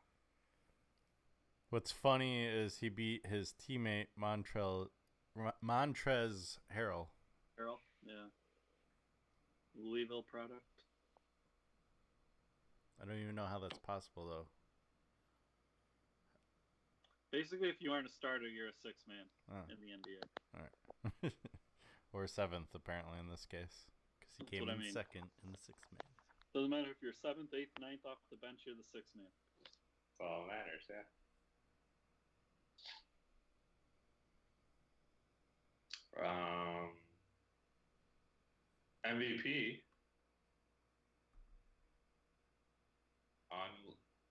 A: What's funny is he beat his teammate Montrezl Harrell.
B: Yeah. Louisville product.
A: I don't even know how that's possible, though.
B: Basically, if you aren't a starter, you're a 6th man in the NBA.
A: All right. Or 7th, apparently, in this case. Because he came in second in the 6th man.
B: Doesn't matter if you're 7th, 8th, 9th off the bench, you're the 6th man.
E: That's all that matters, yeah. MVP.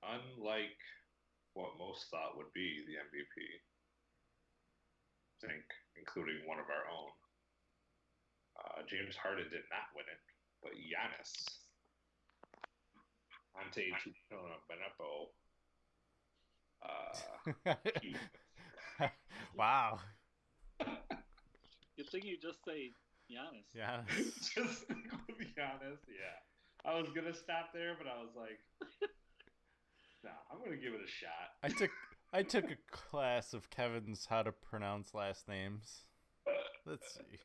E: Unlike what most thought would be the MVP, I think, including one of our own, James Harden did not win it, but Giannis Antetokounmpo.
A: Wow.
B: Good thing you just say Giannis.
A: Yeah.
E: Just with Giannis, yeah. I was gonna stop there, but I was like, no, I'm gonna give it a shot.
A: I took a class of Kevin's how to pronounce last names. Let's see.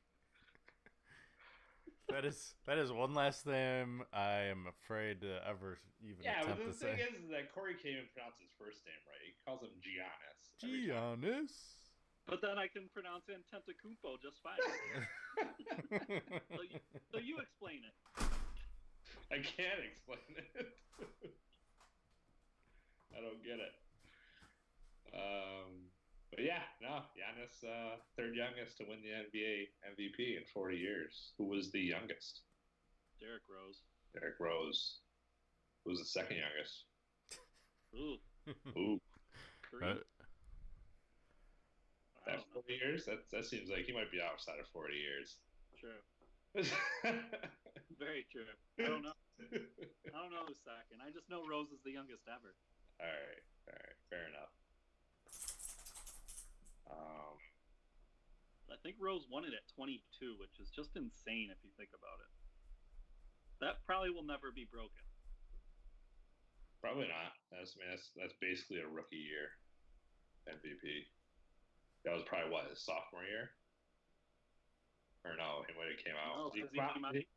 A: That is one last name I am afraid to ever even attempt to say.
E: Yeah, but the thing is that Corey can't even pronounce his first name right. He calls him Giannis.
A: Giannis.
B: But then I can pronounce Antetokounmpo just fine. so you explain it.
E: I can't explain it. I don't get it. But yeah, no, Giannis, third youngest to win the NBA MVP in 40 years. Who was the youngest?
B: Derrick Rose.
E: Derrick Rose. Who was the second youngest?
B: Ooh.
E: Ooh.
B: Kareem.
E: That 40 years? That seems like he might be outside of 40 years.
B: True. Very true. I don't know. I don't know who's second. I just know Rose is the youngest ever.
E: All right. Fair enough.
B: I think Rose won it at 22, which is just insane if you think about it. That probably will never be broken.
E: Probably not. That's basically a rookie year MVP. That was probably his sophomore year. Or no, when it came out.
B: No,
E: did he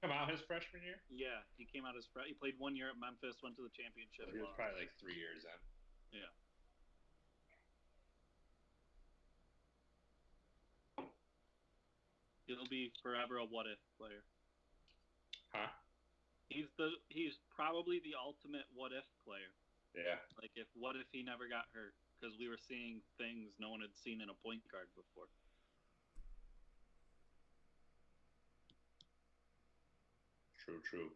E: come out his freshman year?
B: Yeah, he came out he played 1 year at Memphis, went to the championship.
E: So he was probably like 3 years in.
B: Yeah. He'll be forever a what if player.
E: Huh?
B: He's probably the ultimate what if player.
E: Yeah.
B: Like, what if he never got hurt? Because we were seeing things no one had seen in a point guard before.
E: True.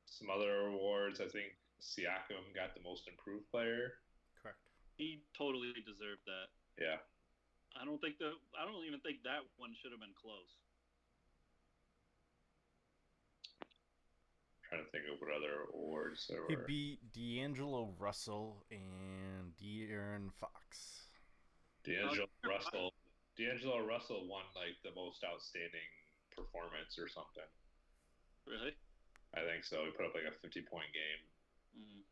E: Some other awards, I think Siakam got the most improved player.
A: Correct.
B: He totally deserved that.
E: Yeah.
B: I don't even think that one should have been close.
E: Trying to think of what other awards there
A: He
E: were.
A: beat D'Angelo Russell and De'Aaron Fox.
E: D'Angelo Russell won like the most outstanding performance or something.
B: Really?
E: I think so. He put up like a 50-point game.
B: Mm.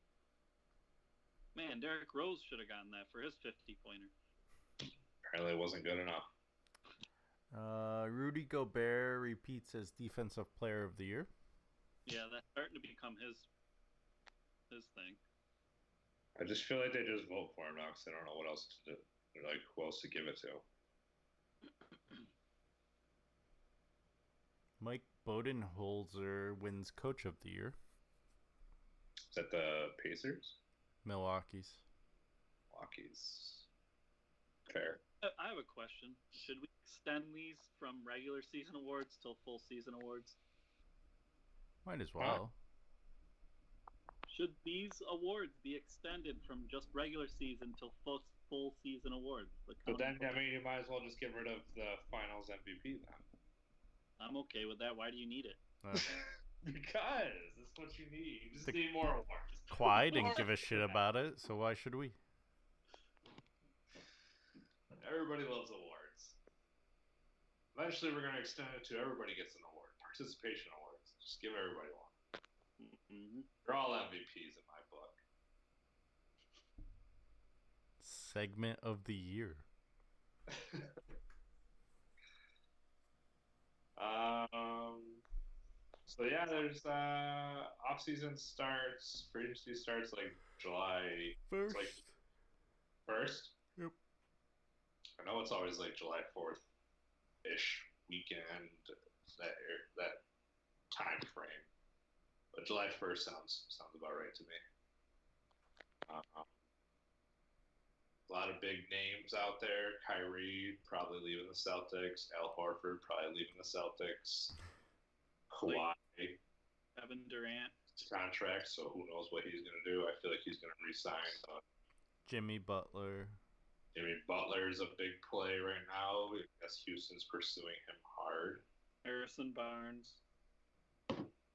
B: Man, Derrick Rose should have gotten that for his 50-pointer.
E: Apparently, it wasn't good enough.
A: Rudy Gobert repeats as Defensive Player of the Year.
B: Yeah, that's starting to become his thing.
E: I just feel like they just vote for him now because they don't know what else to do. They're like, who else to give it to?
A: Mike Budenholzer wins Coach of the Year.
E: Is that the Pacers?
A: Milwaukee's.
E: Fair.
B: I have a question. Should we extend these from regular season awards till full season awards?
A: Might as well.
B: Should these awards be extended from just regular season till full season awards?
E: But then, I mean, you might as well just get rid of the Finals MVP then.
B: I'm okay with that. Why do you need it?
E: Because that's what you need. You just need more awards.
A: Kawhi didn't give a shit about it, so why should we?
E: Everybody loves awards. Eventually, we're going to extend it to everybody gets an award. Participation awards. Just give everybody one.
B: Mm-hmm.
E: They're all MVPs in my book.
A: Segment of the year.
E: So yeah, there's offseason starts. Free agency starts like July
A: 1st.
E: Like 1st.
A: Yep.
E: I know it's always like July 4th-ish weekend, that time frame, but July 1st sounds about right to me. A lot of big names out there. Kyrie probably leaving the Celtics. Al Horford probably leaving the Celtics. Kawhi.
B: Kevin Durant.
E: Contract, so who knows what he's going to do. I feel like he's going to resign.
A: Jimmy Butler.
E: Jimmy Butler's a big play right now. I guess Houston's pursuing him hard.
B: Harrison Barnes.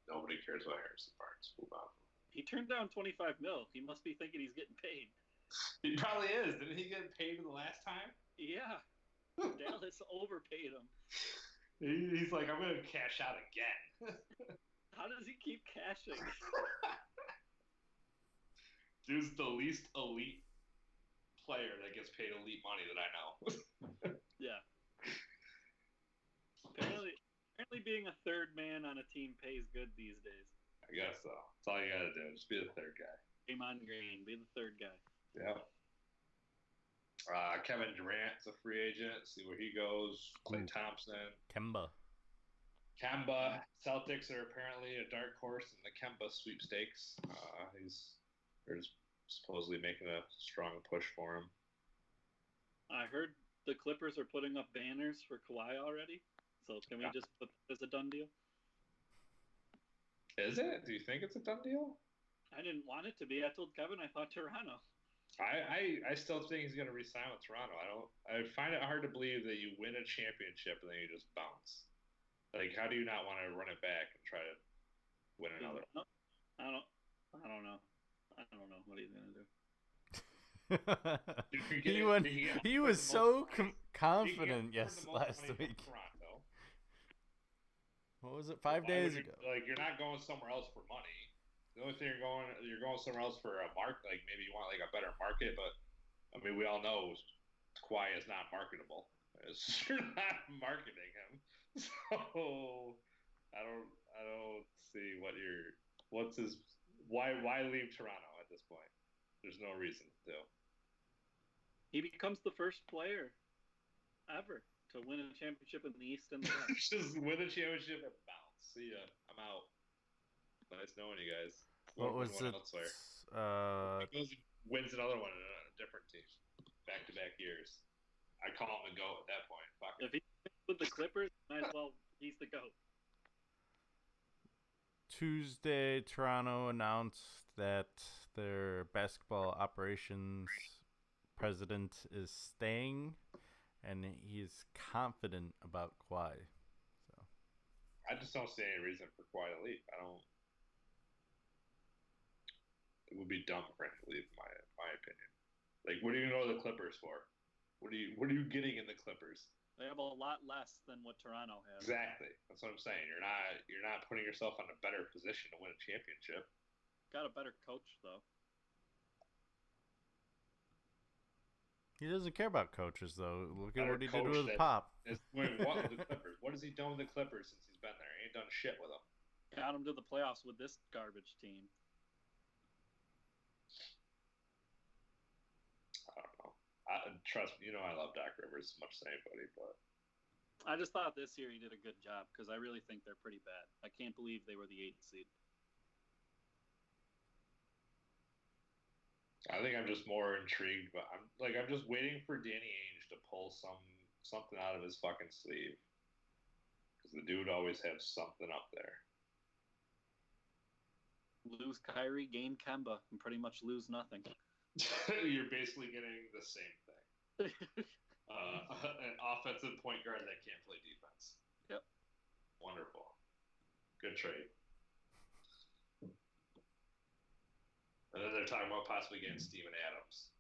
E: Nobody cares about Harrison Barnes. Move on.
B: He turned down $25 million. He must be thinking he's getting paid.
E: He probably is. Didn't he get paid the last time?
B: Yeah. Dallas overpaid him.
E: He's like, I'm going to cash out again.
B: How does he keep cashing?
E: Dude's the least elite player that gets paid elite money that I know.
B: Yeah. Apparently being a third man on a team pays good these days.
E: I guess so. That's all you got to do. Just be the third guy.
B: Draymond Green, be the third guy.
E: Yeah. Kevin Durant's a free agent. See where he goes. Klay Thompson.
A: Kemba.
E: Celtics are apparently a dark horse in the Kemba sweepstakes. They're supposedly making a strong push for him.
B: I heard the Clippers are putting up banners for Kawhi already. So can we just put that as a done deal?
E: Is it? Do you think it's a done deal?
B: I didn't want it to be. I told Kevin I thought Toronto.
E: I still think he's going to re-sign with Toronto. I find it hard to believe that you win a championship and then you just bounce. Like, how do you not want to run it back and try to win another?
B: I don't know. I don't know what he's going to do.
A: He was so confident last week.
E: Toronto.
A: What was it? 5 days ago.
E: Like, you're not going somewhere else for money. The only thing you're going somewhere else for a market. Like, maybe you want like a better market, but I mean, we all know Kawhi is not marketable. You're not marketing him, so I don't see why leave Toronto at this point. There's no reason to.
B: He becomes the first player ever to win a championship in the East and the West.
E: Just win a championship and bounce. See ya. I'm out. Nice Nice knowing you guys.
A: What was it?
E: Elsewhere. Wins another one on a different team, back-to-back years. I call him the GOAT at that point. Fuck
B: if he's with the Clippers, might as well. He's the GOAT.
A: Tuesday, Toronto announced that their basketball operations president is staying, and he's confident about Kawhi. So
E: I just don't see any reason for Kawhi to leave. It would be dumb for him to leave, in my opinion. Like, what are you going to go to the Clippers for? What are you getting in the Clippers?
B: They have a lot less than what Toronto has.
E: Exactly. That's what I'm saying. You're not putting yourself in a better position to win a championship.
B: Got a better coach though.
A: he doesn't care about coaches, though. Look at
E: Better
A: what he did
E: coach
A: with Pop.
E: Is doing what with the Clippers? What has he done with the Clippers since he's been there? He ain't done shit with them.
B: Got him to the playoffs with this garbage team.
E: I don't know. Trust me, I love Doc Rivers as much as anybody, but
B: I just thought this year he did a good job because I really think they're pretty bad. I can't believe they were the 8th seed.
E: I think I'm just more intrigued, but I'm just waiting for Danny Ainge to pull something out of his fucking sleeve, because the dude always has something up there.
B: Lose Kyrie, gain Kemba, and pretty much lose nothing.
E: You're basically getting the same thing. An offensive point guard that can't play defense.
B: Yep.
E: Wonderful. Good trade. And then they're talking about possibly getting Steven Adams.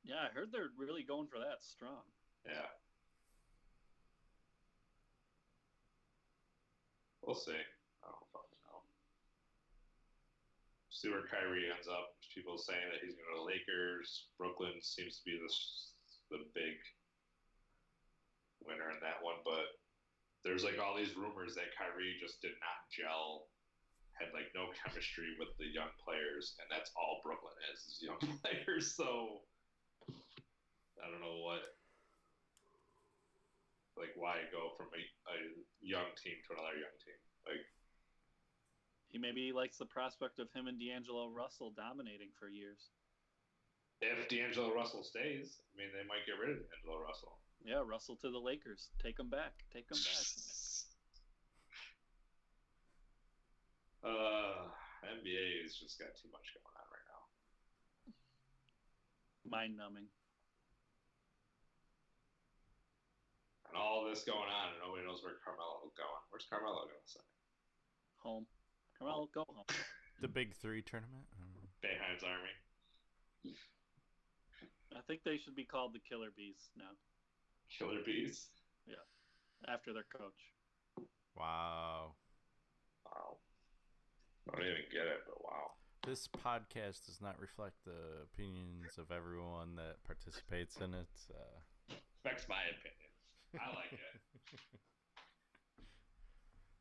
B: Yeah, I heard they're really going for that strong.
E: Yeah. We'll see. I don't fucking know. See where Kyrie ends up. There's people saying that he's going to go to the Lakers. Brooklyn seems to be the big winner in that one, but there's like all these rumors that Kyrie just did not gel, had like no chemistry with the young players, and that's all Brooklyn is young players. So I don't know why go from a young team to another young team. Like,
B: he maybe likes the prospect of him and D'Angelo Russell dominating for years.
E: if D'Angelo Russell stays, I mean, they might get rid of D'Angelo Russell.
B: Yeah, Russell to the Lakers. Take him back. Take him back.
E: NBA has just got too much going on right now.
B: Mind-numbing.
E: And all this going on, and nobody knows where Carmelo's going. Where's Carmelo going to sign?
B: Home. Carmelo, go home.
A: The Big 3 tournament?
E: Boeheim's Army.
B: I think they should be called the Killer Bees now.
E: Killer Bees?
B: Yeah. After their coach.
A: Wow.
E: Wow. I don't even get it, but wow.
A: This podcast does not reflect the opinions of everyone that participates in it.
E: Affects my opinion. I like it.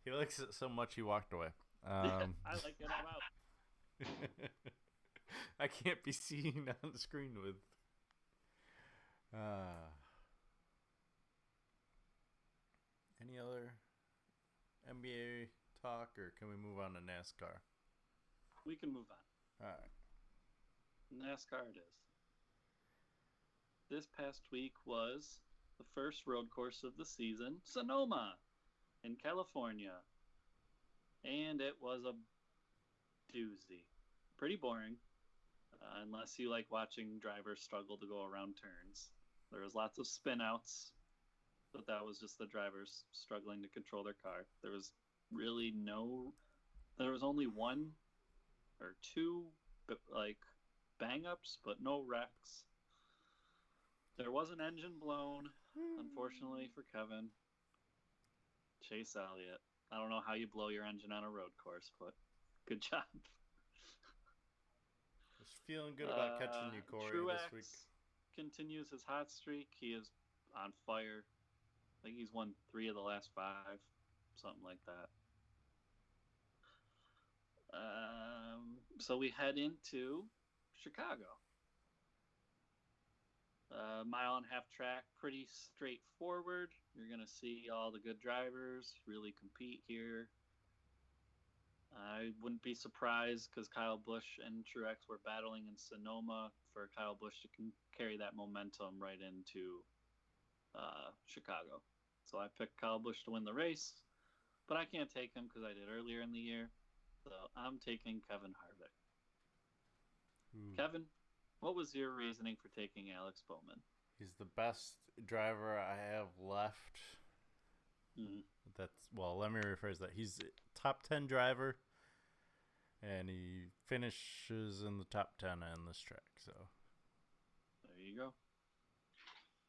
A: He likes it so much he walked away.
B: I like it. I'm out.
A: I can't be seen on the screen with. Any other NBA talk, or can we move on to NASCAR?
B: We can move on.
A: All right.
B: NASCAR it is. This past week was the first road course of the season, Sonoma, in California. And it was a doozy. Pretty boring, unless you like watching drivers struggle to go around turns. There was lots of spin outs, but that was just the drivers struggling to control their car. There was only one or two bang ups, but no wrecks. There was an engine blown, unfortunately for Kevin. Chase Elliott. I don't know how you blow your engine on a road course, but good job.
A: Just feeling good about catching you, Corey,
B: Truex
A: this week.
B: Continues his hot streak. He is on fire. I think he's won 3 of the last 5, something like that. So we head into Chicago. Mile-and-a-half track, pretty straightforward. You're going to see all the good drivers really compete here. I wouldn't be surprised because Kyle Busch and Truex were battling in Sonoma for Kyle Busch to carry that momentum right into Chicago. So I picked Kyle Busch to win the race, but I can't take him because I did earlier in the year. So I'm taking Kevin Harvick. Kevin, what was your reasoning for taking Alex Bowman?
A: He's the best driver I have left. Let me rephrase that. He's a top 10 driver, and he finishes in the top 10 on this track. So
B: there you go.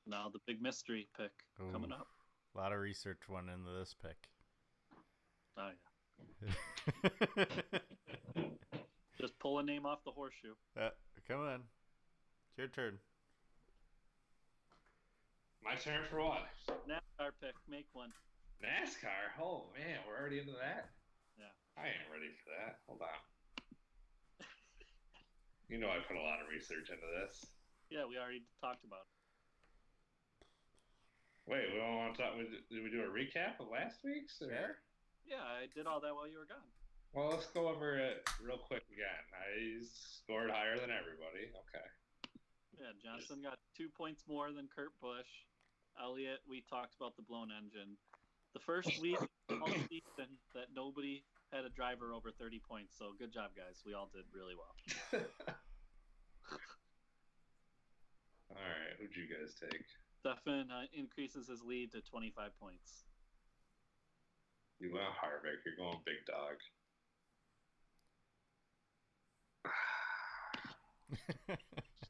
B: Now the big mystery pick coming up.
A: A lot of research went into this pick.
B: Oh, yeah. Just pull a name off the horseshoe.
A: Come on. It's your turn.
E: My turn for what?
B: NASCAR pick. Make one.
E: NASCAR? Oh, man. We're already into that?
B: Yeah.
E: I ain't ready for that. Hold on. You know I put a lot of research into this.
B: Yeah, we already talked about it.
E: Wait, we don't want to talk. Did we do a recap of last week's? Or?
B: Yeah, I did all that while you were gone.
E: Well, let's go over it real quick again. I scored higher than everybody. Okay.
B: Yeah, Johnson got 2 points more than Kurt Busch. Elliott, we talked about the blown engine. The first week all season that nobody had a driver over 30 points. So good job, guys. We all did really well.
E: All right, who'd you guys take?
B: Stefan increases his lead to 25 points.
E: You went Harvick. You're going big dog.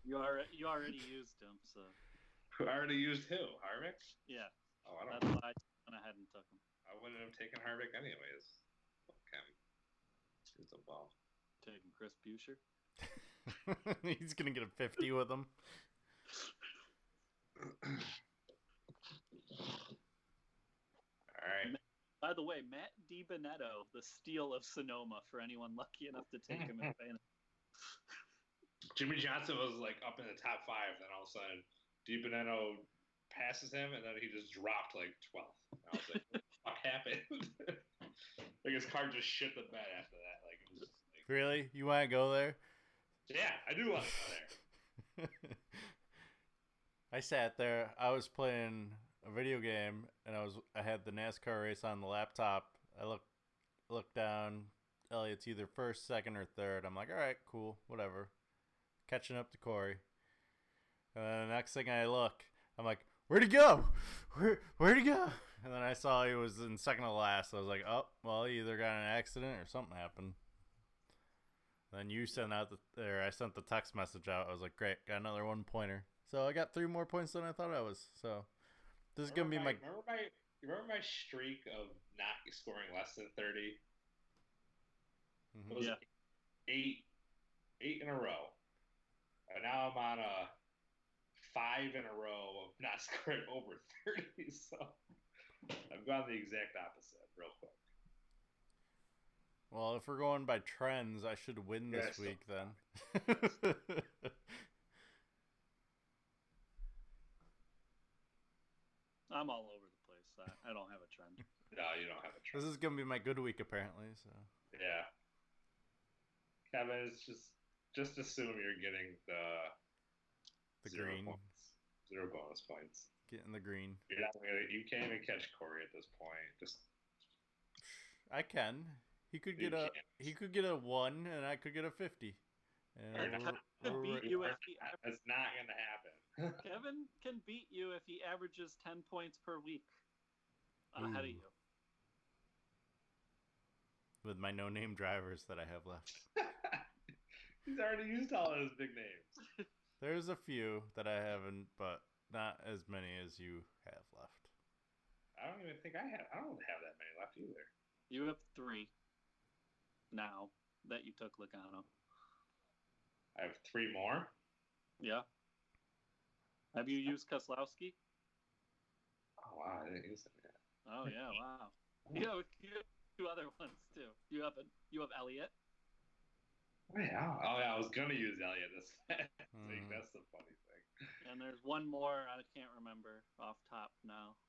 B: You already used him, so.
E: Who already used who? Harvick?
B: Yeah.
E: Oh, I don't
B: That's
E: know.
B: why I went ahead and took him.
E: I wouldn't have taken Harvick anyways. Okay. He's a ball.
B: Taking Chris Buescher.
A: He's going to get a 50 with him.
E: All right.
B: By the way, Matt DiBenedetto, the steal of Sonoma for anyone lucky enough to take him in fantasy.
E: Jimmy Johnson was like up in the top 5, then all of a sudden DiBenedetto passes him, and then he just dropped like 12th. I was like, what the fuck happened? Like his car just shit the bed after that. Like, it was just like,
A: Really? You want to go there?
E: yeah, I do want to go there.
A: I sat there. I was playing a video game, and I had the NASCAR race on the laptop. I look down. Elliott's either first, second, or third. I'm like, all right, cool, whatever. Catching up to Corey. And then the next thing I look, I'm like, where'd he go? Where'd he go? And then I saw he was in second to last. I was like, oh, well, he either got in an accident or something happened. Then you sent out I sent the text message out. I was like, great, got another 1 pointer. So I got 3 more points than I thought I was. So this is gonna be my.
E: Remember my streak of not scoring less than 30?
A: Mm-hmm.
E: It was 8 in a row, and now I'm on a 5 in a row of not scoring over 30. So I've gone the exact opposite, real quick.
A: Well, if we're going by trends, I should win this week then.
B: I'm all over the place. I don't have a trend.
E: No, you don't have a trend.
A: This is gonna be my good week apparently. So
E: yeah, Kevin, it's just assume you're getting the
A: green
E: points. 0 bonus points.
A: Getting the green.
E: You can't even catch Corey at this point.
A: I can. He could get a 1, and I could get a 50. And
B: Kevin can beat you if he
E: That's not going to happen.
B: Kevin can beat you if he averages 10 points per week ahead of you.
A: With my no-name drivers that I have left.
E: He's already used all of his big names.
A: There's a few that I haven't, but not as many as you have left.
E: I don't even think I don't have that many left either.
B: You have 3 now that you took Logano.
E: I have 3 more?
B: Yeah. Have you used Keselowski?
E: Oh, wow. I didn't use them yet.
B: Oh, yeah. Wow. You have 2 other ones, too. You have Elliott.
E: Oh, yeah. I was going to use Elliott this week. That's the funny thing.
B: And there's one more I can't remember off top now.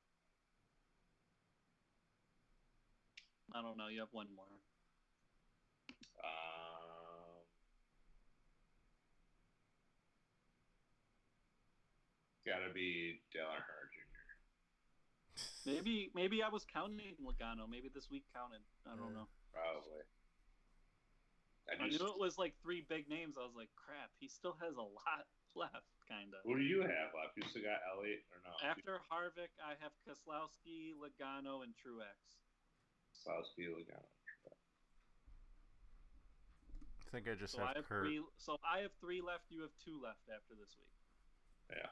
B: I don't know. You have one more.
E: got to be Dale Earnhardt Jr.
B: Maybe I was counting Logano. Maybe this week counted. I don't know.
E: Probably.
B: I knew it was like 3 big names. I was like, crap, he still has a lot left, kind of.
E: Who do you have left? You still got Elliott or no?
B: After Harvick, I have Keselowski, Logano, and Truex.
E: Keselowski, Logano.
A: I think I just
B: So
A: have
B: I have
A: Kurt.
B: 3. So I have 3 left. You have 2 left after this week.
E: Yeah.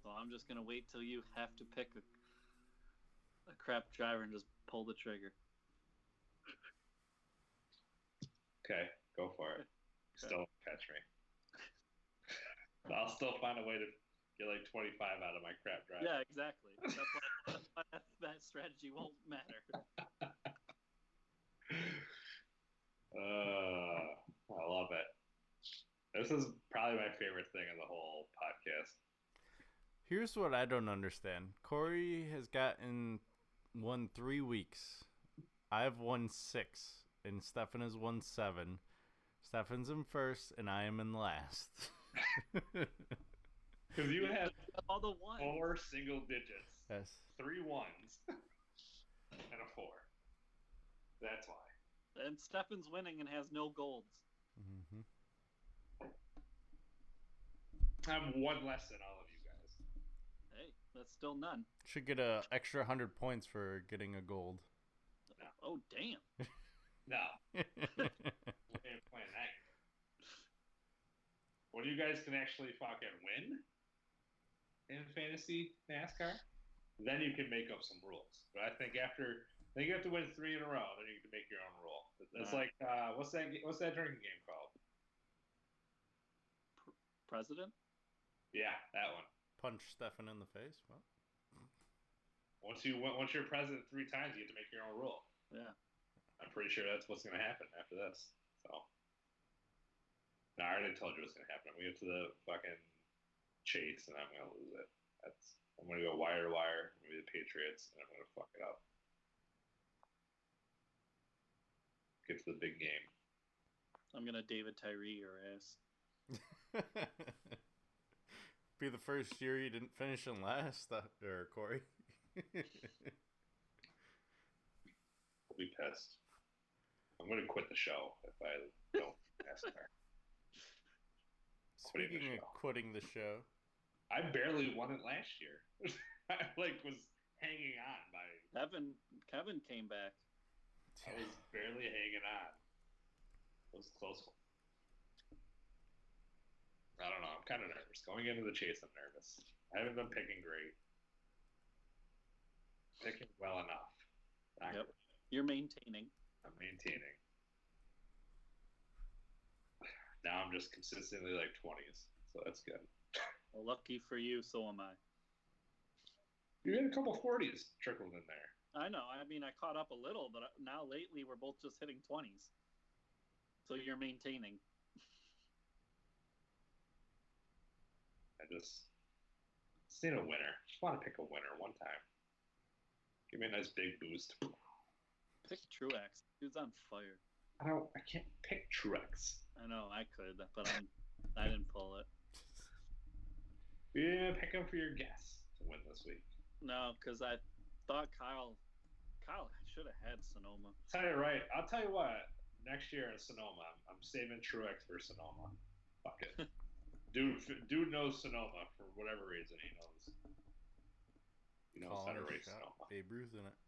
B: So I'm just gonna wait till you have to pick a crap driver and just pull the trigger.
E: Okay, go for it. Still don't catch me. I'll still find a way to get like 25 out of my crap drive.
B: Yeah, exactly. That's why that strategy won't matter.
E: I love it. This is probably my favorite thing in the whole podcast.
A: Here's what I don't understand. Corey has won 3 weeks. I've won 6, and Stefan has won 7. Stefan's in first, and I am in last.
E: Because you have
B: all the ones.
E: 4 single digits.
A: Yes.
E: 3 ones. And a 4. That's why.
B: And Stefan's winning and has no golds.
A: Mm-hmm.
E: I'm 1 less than all of you guys.
B: Hey, that's still none.
A: Should get an extra 100 points for getting a gold.
E: No.
B: Oh, damn.
E: No. We ain't playing that game. When you guys can actually fucking win in fantasy NASCAR, then you can make up some rules. But I think you have to win 3 in a row, then you can make your own rule. It's like what's that drinking game called?
B: President?
E: Yeah, that one.
A: Punch Stefan in the face. Well,
E: once you're president 3 times, you get to make your own rule.
B: Yeah.
E: I'm pretty sure that's what's going to happen after this. So, no, I already told you what's going to happen. I'm going to get to the fucking chase, and I'm going to lose it. I'm going to go wire to wire. I'm going to be the Patriots, and I'm going to fuck it up. Get to the big game.
B: I'm going to David Tyree your ass.
A: be the first year you didn't finish in last, or Corey.
E: I'll be pissed. I'm going to quit the show if I don't NASCAR.
A: Speaking of quitting the show,
E: I barely won it last year. I was hanging on by.
B: Kevin came back.
E: I was barely hanging on. It was a close one. I don't know. I'm kind of nervous. Going into the chase, I'm nervous. I haven't been picking great. Picking well enough.
B: Yep. You're maintaining.
E: I'm maintaining. Now I'm just consistently like 20s, so that's good.
B: Well, lucky for you, so am I.
E: You had a couple 40s trickled in there.
B: I know. I mean, I caught up a little, but now lately we're both just hitting 20s. So you're maintaining.
E: I just need a winner. Just want to pick a winner one time. Give me a nice big boost.
B: Pick Truex. Dude's on fire.
E: I can't pick Truex.
B: I know, I could, but I didn't pull it.
E: Yeah, pick him for your guess to win this week.
B: No, because I thought Kyle should have had Sonoma.
E: I'll tell you what. Next year in Sonoma, I'm saving Truex for Sonoma. Fuck it. Dude knows Sonoma for whatever reason. He knows how to race Sonoma.
A: Babe Ruth in it.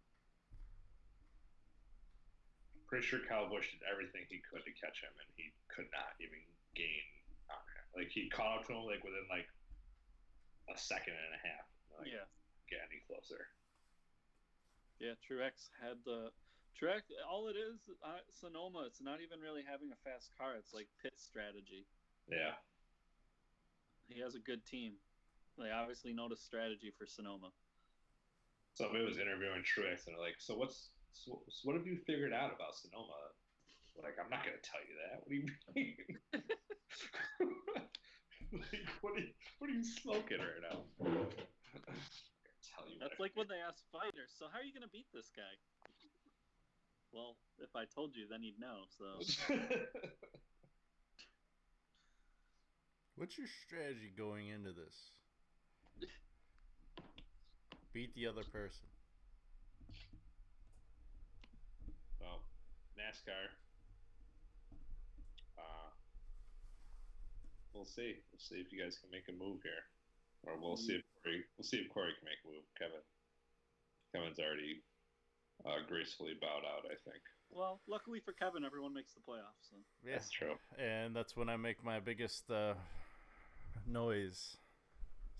E: Pretty sure Kyle Busch did everything he could to catch him, and he could not even gain on him. Like, he caught up to him within a second and a half.
B: Yeah.
E: Get any closer.
B: Yeah, Truex had the Truex. All it is, Sonoma. It's not even really having a fast car. It's like pit strategy.
E: Yeah.
B: He has a good team. They obviously know the strategy for Sonoma.
E: Somebody was interviewing Truex, and they're like, so what have you figured out about Sonoma? Like, I'm not going to tell you that. What do you mean? Like, what are you smoking right now? Tell you.
B: That's like when they ask fighters, so how are you going to beat this guy? Well, if I told you, then you'd know. So.
A: What's your strategy going into this? Beat the other person.
E: Well, NASCAR. We'll see. We'll see if you guys can make a move here, or we'll see if Corey can make a move. Kevin's already gracefully bowed out, I think.
B: Well, luckily for Kevin, everyone makes the playoffs. So.
A: Yeah,
E: that's true.
A: And that's when I make my biggest noise.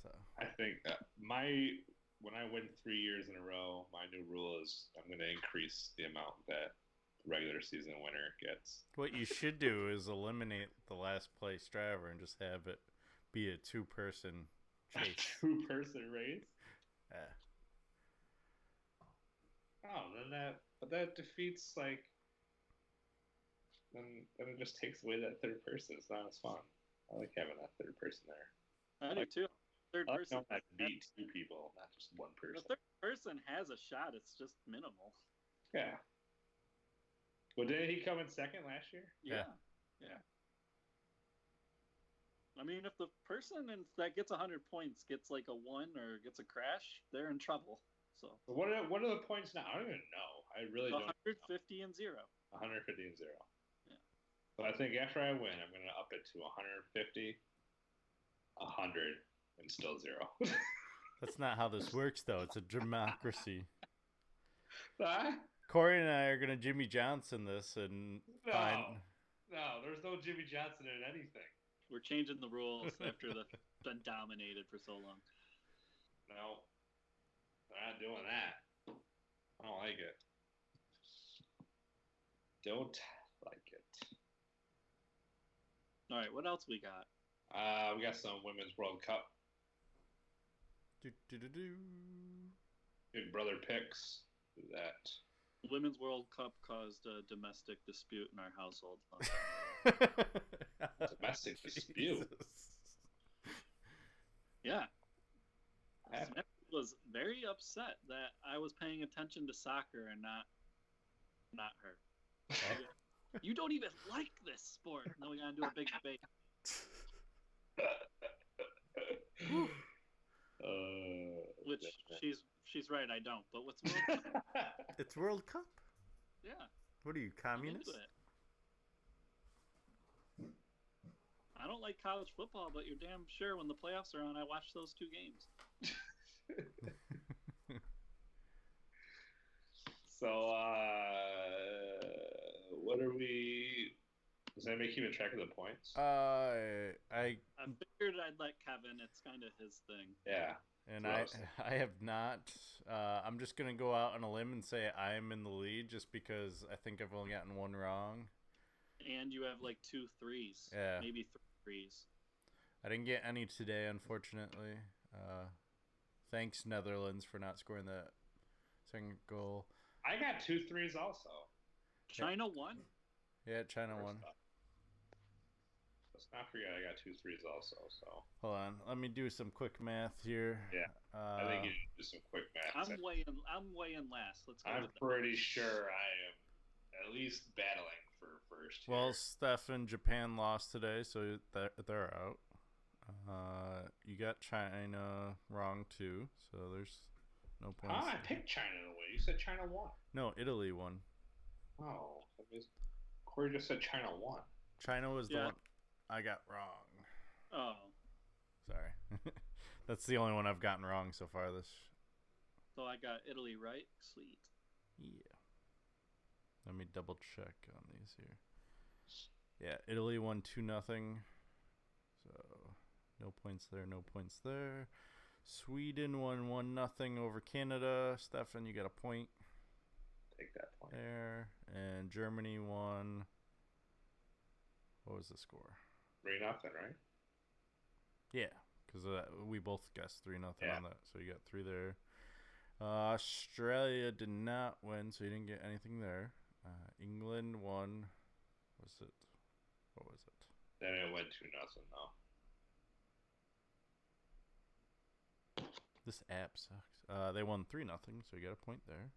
A: So
E: I think when I win 3 years in a row, my new rule is I'm going to increase the amount that the regular season winner gets.
A: What you should do is eliminate the last place driver and just have it be a 2-person chase.
E: A 2-person race?
A: Yeah.
E: Oh, that defeats then it just takes away that third person. It's not as fun. I like having that third person there.
B: I do too. Third person.
E: I beat 2 people, not just 1 person.
B: The third person has a shot. It's just minimal.
E: Yeah. Well, didn't he come in second last year?
B: Yeah. I mean, if the person that gets 100 points gets like a 1 or gets a crash, they're in trouble. So
E: what are the points now? I don't even know. I really don't.
B: 150 and 0.
E: 150 and 0.
B: Yeah.
E: So I think after I win, I'm going to up it to 150, 100, and still 0.
A: That's not how this works, though. It's a democracy.
E: Huh?
A: Corey and I are going to Jimmy Johnson this and
E: No, there's no Jimmy Johnson in anything.
B: We're changing the rules after they've been dominated for so long.
E: No, they're not doing that. I don't like it. Don't like it.
B: All right, what else we got?
E: We got some Women's World Cup. Big Brother picks. Do that.
B: Women's World Cup caused a domestic dispute in our household.
E: Domestic dispute?
B: Yeah. Smith was very upset that I was paying attention to soccer and not her. You don't even like this sport. No, we gotta do a big debate. Which she's right, I don't. But what's World Cup?
A: It's World Cup?
B: Yeah.
A: What are you, communist?
B: I don't like college football, but you're damn sure when the playoffs are on, I watch those 2 games.
E: So, what are we... Does anybody keep track of the points?
A: I
B: figured I'd let Kevin. It's kind of his thing.
E: Yeah.
A: And I have not. I'm just going to go out on a limb and say I am in the lead just because I think I've only gotten 1 wrong.
B: And you have like 2 threes.
A: Yeah.
B: Maybe 3 threes.
A: I didn't get any today, unfortunately. Thanks, Netherlands, for not scoring that second goal.
E: I got 2 threes also.
B: China won?
A: Yeah, China won.
E: Let's not forget I got 2 threes also. So
A: hold on, let me do some quick math here.
E: Yeah, I think you should do some quick math.
B: I'm weighing last. Let's go.
E: I'm pretty sure I am at least battling for first.
A: Well,
E: here.
A: Steph and Japan lost today, so they're out. You got China wrong too, so there's no points.
E: I picked China to win. You said China won.
A: No, Italy won.
E: Oh, Corey just said China won.
A: China was the one I got wrong.
B: Oh.
A: Sorry. That's the only one I've gotten wrong so far this.
B: So I got Italy right? Sweet.
A: Yeah. Let me double check on these here. Yeah, Italy won 2-0. So no points there, no points there. Sweden won 1-0 over Canada. Stefan, you got a point.
E: Take that point.
A: There. And Germany won. What was the score?
E: 3-0, right?
A: Yeah, because we both guessed 3-0 on that. So you got 3 there. Australia did not win, so you didn't get anything there. England won. What was it?
E: Then it went 2-0 though.
A: This app sucks. They won 3-0, so you got a point there.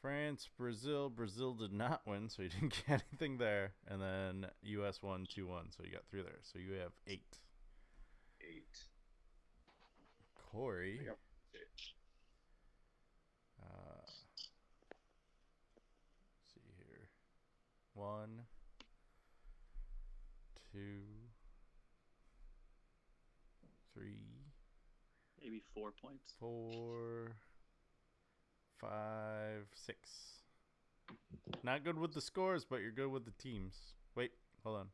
A: France, Brazil. Brazil did not win, so you didn't get anything there. And then U.S. won 2-1, so you got 3 there. So you have 8.
E: 8.
A: Corey.
E: Yep.
A: See here. 1, 2, 3,
B: Maybe 4 points.
A: 4, 5, 6. Not good with the scores, but you're good with the teams. Wait, hold on.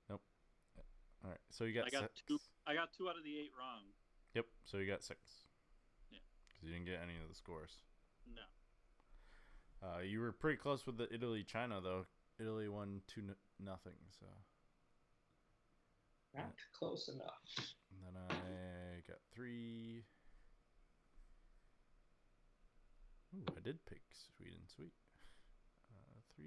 A: Nope. All right, so you got
B: I got
A: 6.
B: 2. I got 2 out of the 8 wrong.
A: Yep, so you got 6.
B: Yeah.
A: Because you didn't get any of the scores.
B: No.
A: You were pretty close with the Italy-China, though. Italy won 2-0, so.
E: Not close enough.
A: And then I got 3. Ooh, I did pick Sweden. Sweet. 3.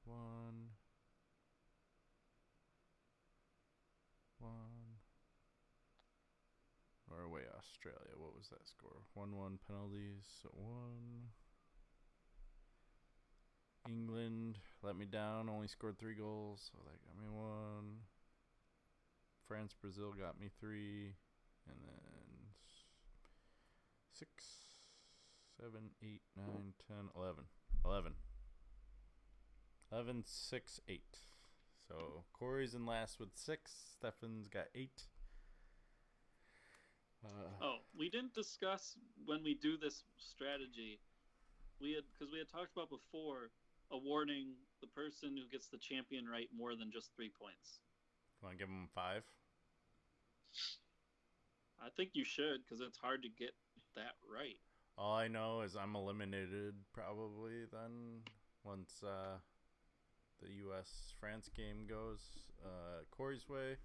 A: 1. 1. Or away Australia. What was that score? 1-1 penalties. So 1. England let me down. Only scored 3 goals. So that got me 1. France, Brazil got me 3. And then 6, 7, 8, 9, 10, 11. 11. 11, 6, 8. So Corey's in last with 6. Stefan's got 8.
B: We didn't discuss when we do this strategy. Because we had talked about before awarding the person who gets the champion right more than just 3 points.
A: Want to give him 5?
B: I think you should, because it's hard to get that right.
A: All I know is I'm eliminated probably then once the U.S.-France game goes Corey's way,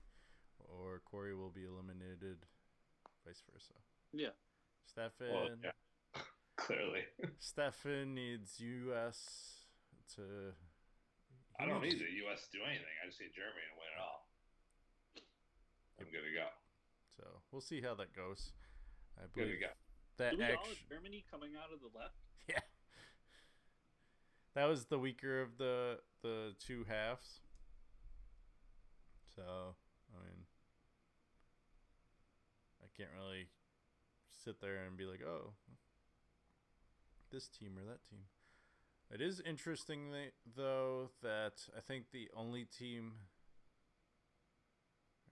A: or Corey will be eliminated, vice versa.
B: Yeah.
A: Stefan.
E: Well, yeah. Clearly.
A: Stefan needs U.S. to.
E: I don't need the U.S. to do anything. I just need Germany to win it all. I'm good to go.
A: So we'll see how that goes. I
E: Good
A: believe
E: to go.
A: that
B: Do we all have Germany coming out of the left?
A: Yeah. That was the weaker of the 2 halves. So, I mean, I can't really sit there and be like, oh, this team or that team. It is interesting, though, that I think the only team...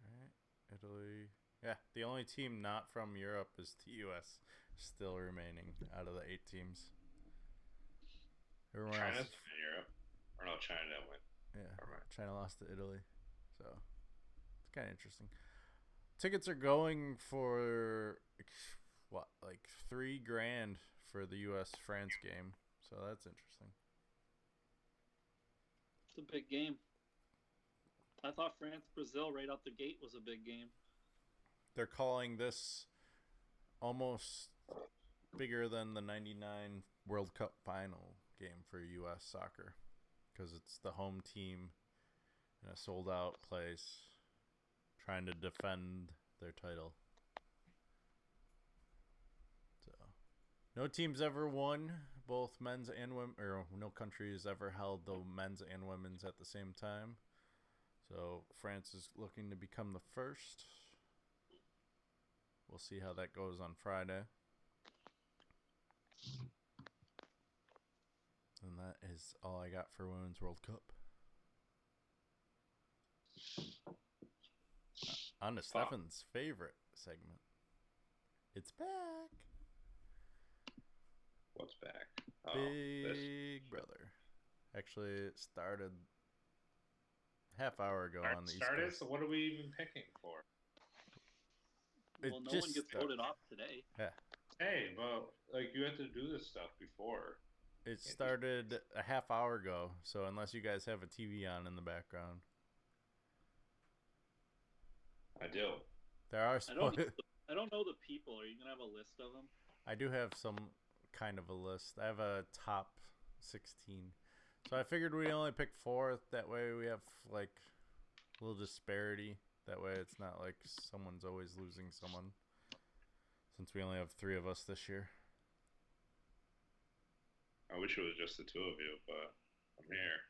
A: All right, Italy... Yeah, the only team not from Europe is the U.S. still remaining out of the 8 teams. Everyone
E: China's
A: else,
E: in Europe. Or no, China didn't win.
A: yeah,
E: Never mind.
A: China lost to Italy, so it's kind of interesting. Tickets are going for what, like $3,000 for the U.S. France game, so that's interesting.
B: It's a big game. I thought France-Brazil right out the gate was a big game.
A: They're calling this almost bigger than the '99 World Cup final game for U.S. soccer, because it's the home team in a sold-out place trying to defend their title. So, no team's ever won both men's and women, or no country has ever held the men's and women's at the same time. So France is looking to become the first. We'll see how that goes on Friday. And that is all I got for Women's World Cup. On to Stefan's favorite segment. It's back.
E: What's back? Oh,
A: Big Brother. Actually, it started half hour ago on the East
E: started.
A: Coast.
E: So what are we even picking for?
B: Well, no one gets voted off today.
A: Yeah.
E: Hey, but like you have to do this stuff before.
A: It started a half hour ago, so unless you guys have a TV on in the background.
E: I do.
A: There are
B: I don't know the people. Are you going to have a list of them?
A: I do have some kind of a list. I have a top 16. So I figured we only pick 4. That way we have like a little disparity. That way it's not like someone's always losing someone. since we only have 3 of us this year.
E: I wish it was just the 2 of you, but I'm here.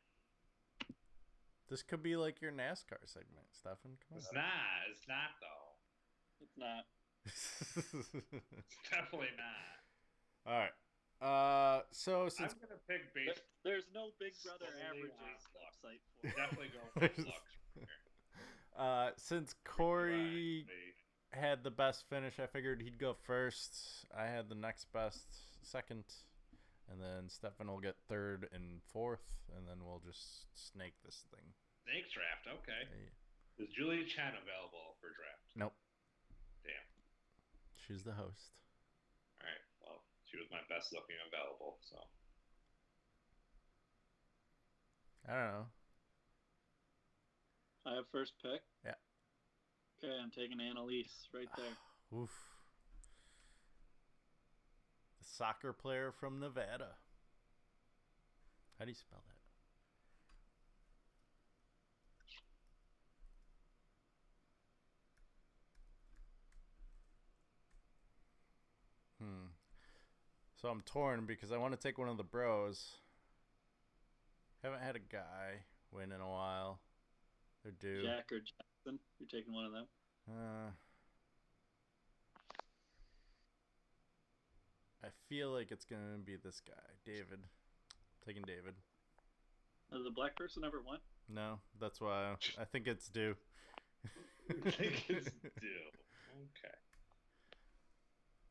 A: This could be like your NASCAR segment, Stefan. Come on.
E: It's not. It's not, though.
B: It's not.
E: It's definitely not.
A: All right. So since
E: I'm gonna pick base.
B: There's no Big Brother
E: Solely
B: averages
E: on luck.
B: website for it.
E: Definitely go with Lux here.
A: Since Corey had the best finish, I figured he'd go first. I had the next best second, and then Stefan will get third and fourth, and then we'll just snake this thing.
E: Snake draft, okay.
A: Hey.
E: Is Julie Chen available for draft?
A: Nope.
E: Damn.
A: She's the host.
E: All right. Well, she was my best looking available, so.
A: I don't know.
B: I have first pick.
A: Yeah.
B: Okay, I'm taking Annalise right there.
A: Oof. The soccer player from Nevada. How do you spell that? So I'm torn because I want to take one of the bros. Haven't had a guy win in a while. They're due.
B: Jack or Jackson? You're taking one of them?
A: I feel like it's going to be this guy, David. Taking David.
B: Has the black person ever won?
A: No, that's why I think it's due.
E: I think it's due. Okay.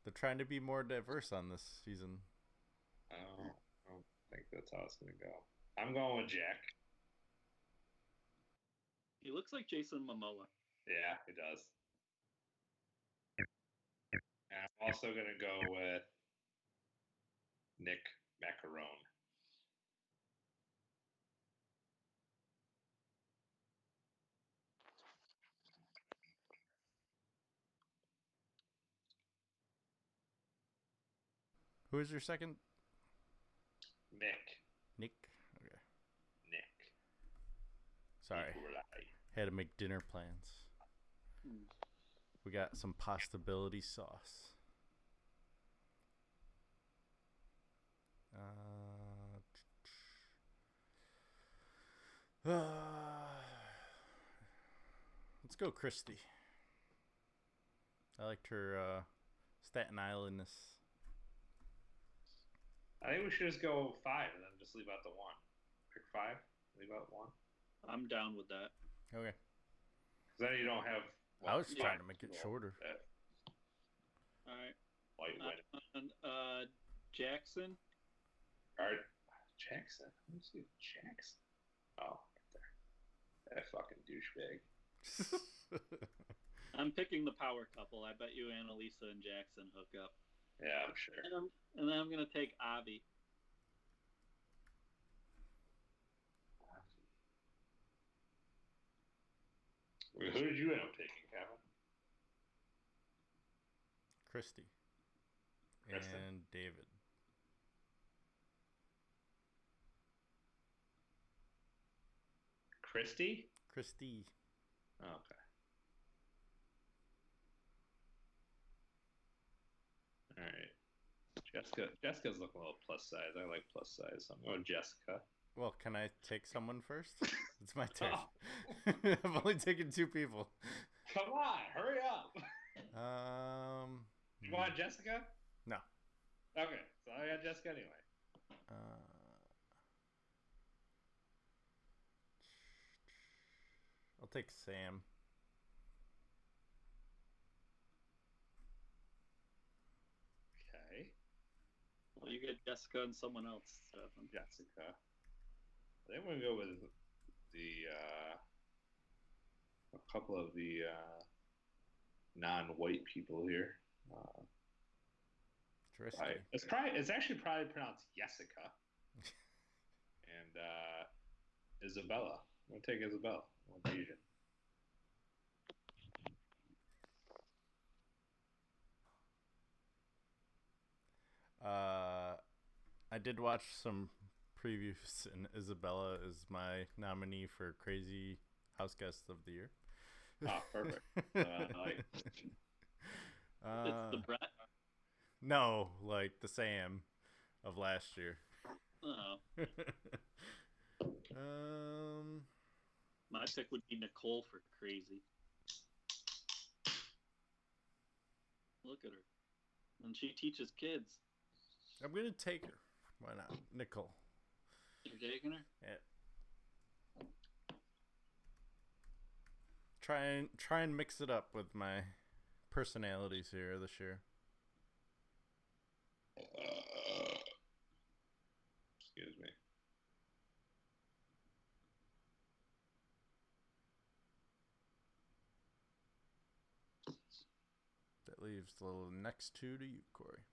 A: They're trying to be more diverse on this season.
E: I don't think that's how it's going to go. I'm going with Jack.
B: He looks like Jason Momoa.
E: Yeah, he does. And I'm also going to go with Nick Macaron.
A: Who is your second?
E: Nick.
A: Nick? Okay.
E: Nick.
A: Sorry. Had to make dinner plans. We got some possibility sauce. Let's go Christy. I liked her Staten Islandness.
E: I think we should just go 5 and then just leave out the 1. Pick 5, leave out 1.
B: I'm down with that.
A: Okay.
E: Because then you don't have.
A: I was trying to make it shorter.
B: All right.
E: White winning.
B: Jackson.
E: All right. Jackson. Let me see. Jackson. Oh, right there. That fucking douchebag.
B: I'm picking the power couple. I bet you Annalisa and Jackson hook up.
E: Yeah, I'm sure.
B: And then I'm going to take Avi.
E: Who did you end up taking, Kevin?
A: Christy.
E: Kristen.
A: And David.
E: Christy?
A: Christy.
E: Oh, okay. All right. Jessica's looking a little plus size. I like plus size. So I'm going Jessica.
A: Well, can I take someone first? It's my turn.
E: Oh.
A: I've only taken 2 people.
E: Come on, hurry up. You want Jessica?
A: No.
E: Okay, so I got Jessica anyway.
A: I'll take Sam.
E: Okay.
B: Well, you get Jessica and someone else, Stefan.
E: Jessica. I think we're going to go with a couple of the non-white people here.
A: Interesting.
E: It's actually probably pronounced Jessica. And Isabella. I'm going to take Isabella. I'm Asian.
A: I did watch some previews, and Isabella is my nominee for Crazy House Guest of the Year.
E: Oh, perfect.
B: It's the Brett.
A: No, like the Sam of last year.
B: Uh-oh. My pick would be Nicole for crazy. Look at her. And she teaches kids.
A: I'm gonna take her. Why not? Nicole.
B: You're taking her?
A: Yeah. Try and mix it up with my personalities here this year.
E: Excuse me.
A: That leaves the next two to you, Corey.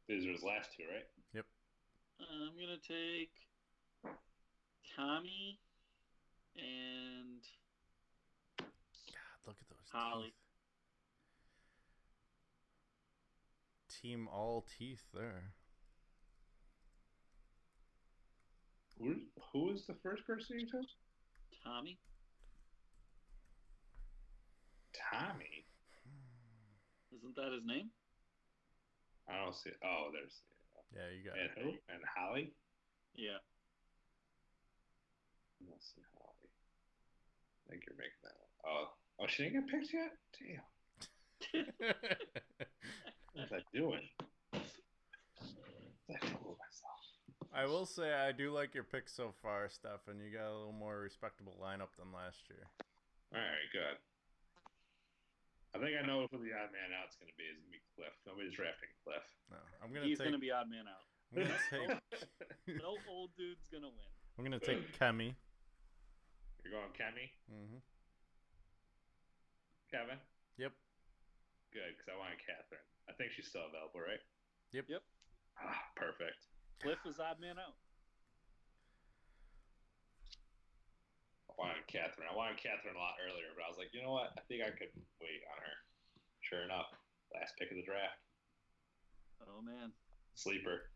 E: These are his last two, right?
A: Yep.
B: I'm going to take Tommy and
A: God, look at those
B: Holly.
A: teeth. Team all teeth there.
E: Who is the first person you took?
B: Tommy.
E: Tommy?
B: Isn't that his name?
E: I don't see it. Oh, there's...
A: Yeah, you got
E: and
A: it.
E: who? And Holly?
B: Yeah.
E: I don't see Holly. I think you're making that one. Oh, she didn't get picked yet? Damn. What was I doing? I told myself.
A: I will say I do like your pick so far, Stefan. You got a little more respectable lineup than last year.
E: All right, good. I think I know who the odd man out's going to be. It's going to be Cliff. Nobody's drafting Cliff.
A: No, I'm gonna.
B: He's going to be odd man out.
A: I'm gonna take.
B: No old dude's going to win.
A: I'm gonna take Kemi.
E: You're going Kemi?
A: Mm-hmm.
E: Kevin?
A: Yep.
E: Good, because I wanted Catherine. I think she's still available, right?
A: Yep.
E: Ah, perfect.
B: Cliff is odd man out.
E: I wanted Catherine a lot earlier, but I was like, you know what? I think I could wait on her. Sure enough, last pick of the draft.
B: Oh, man.
E: Sleeper.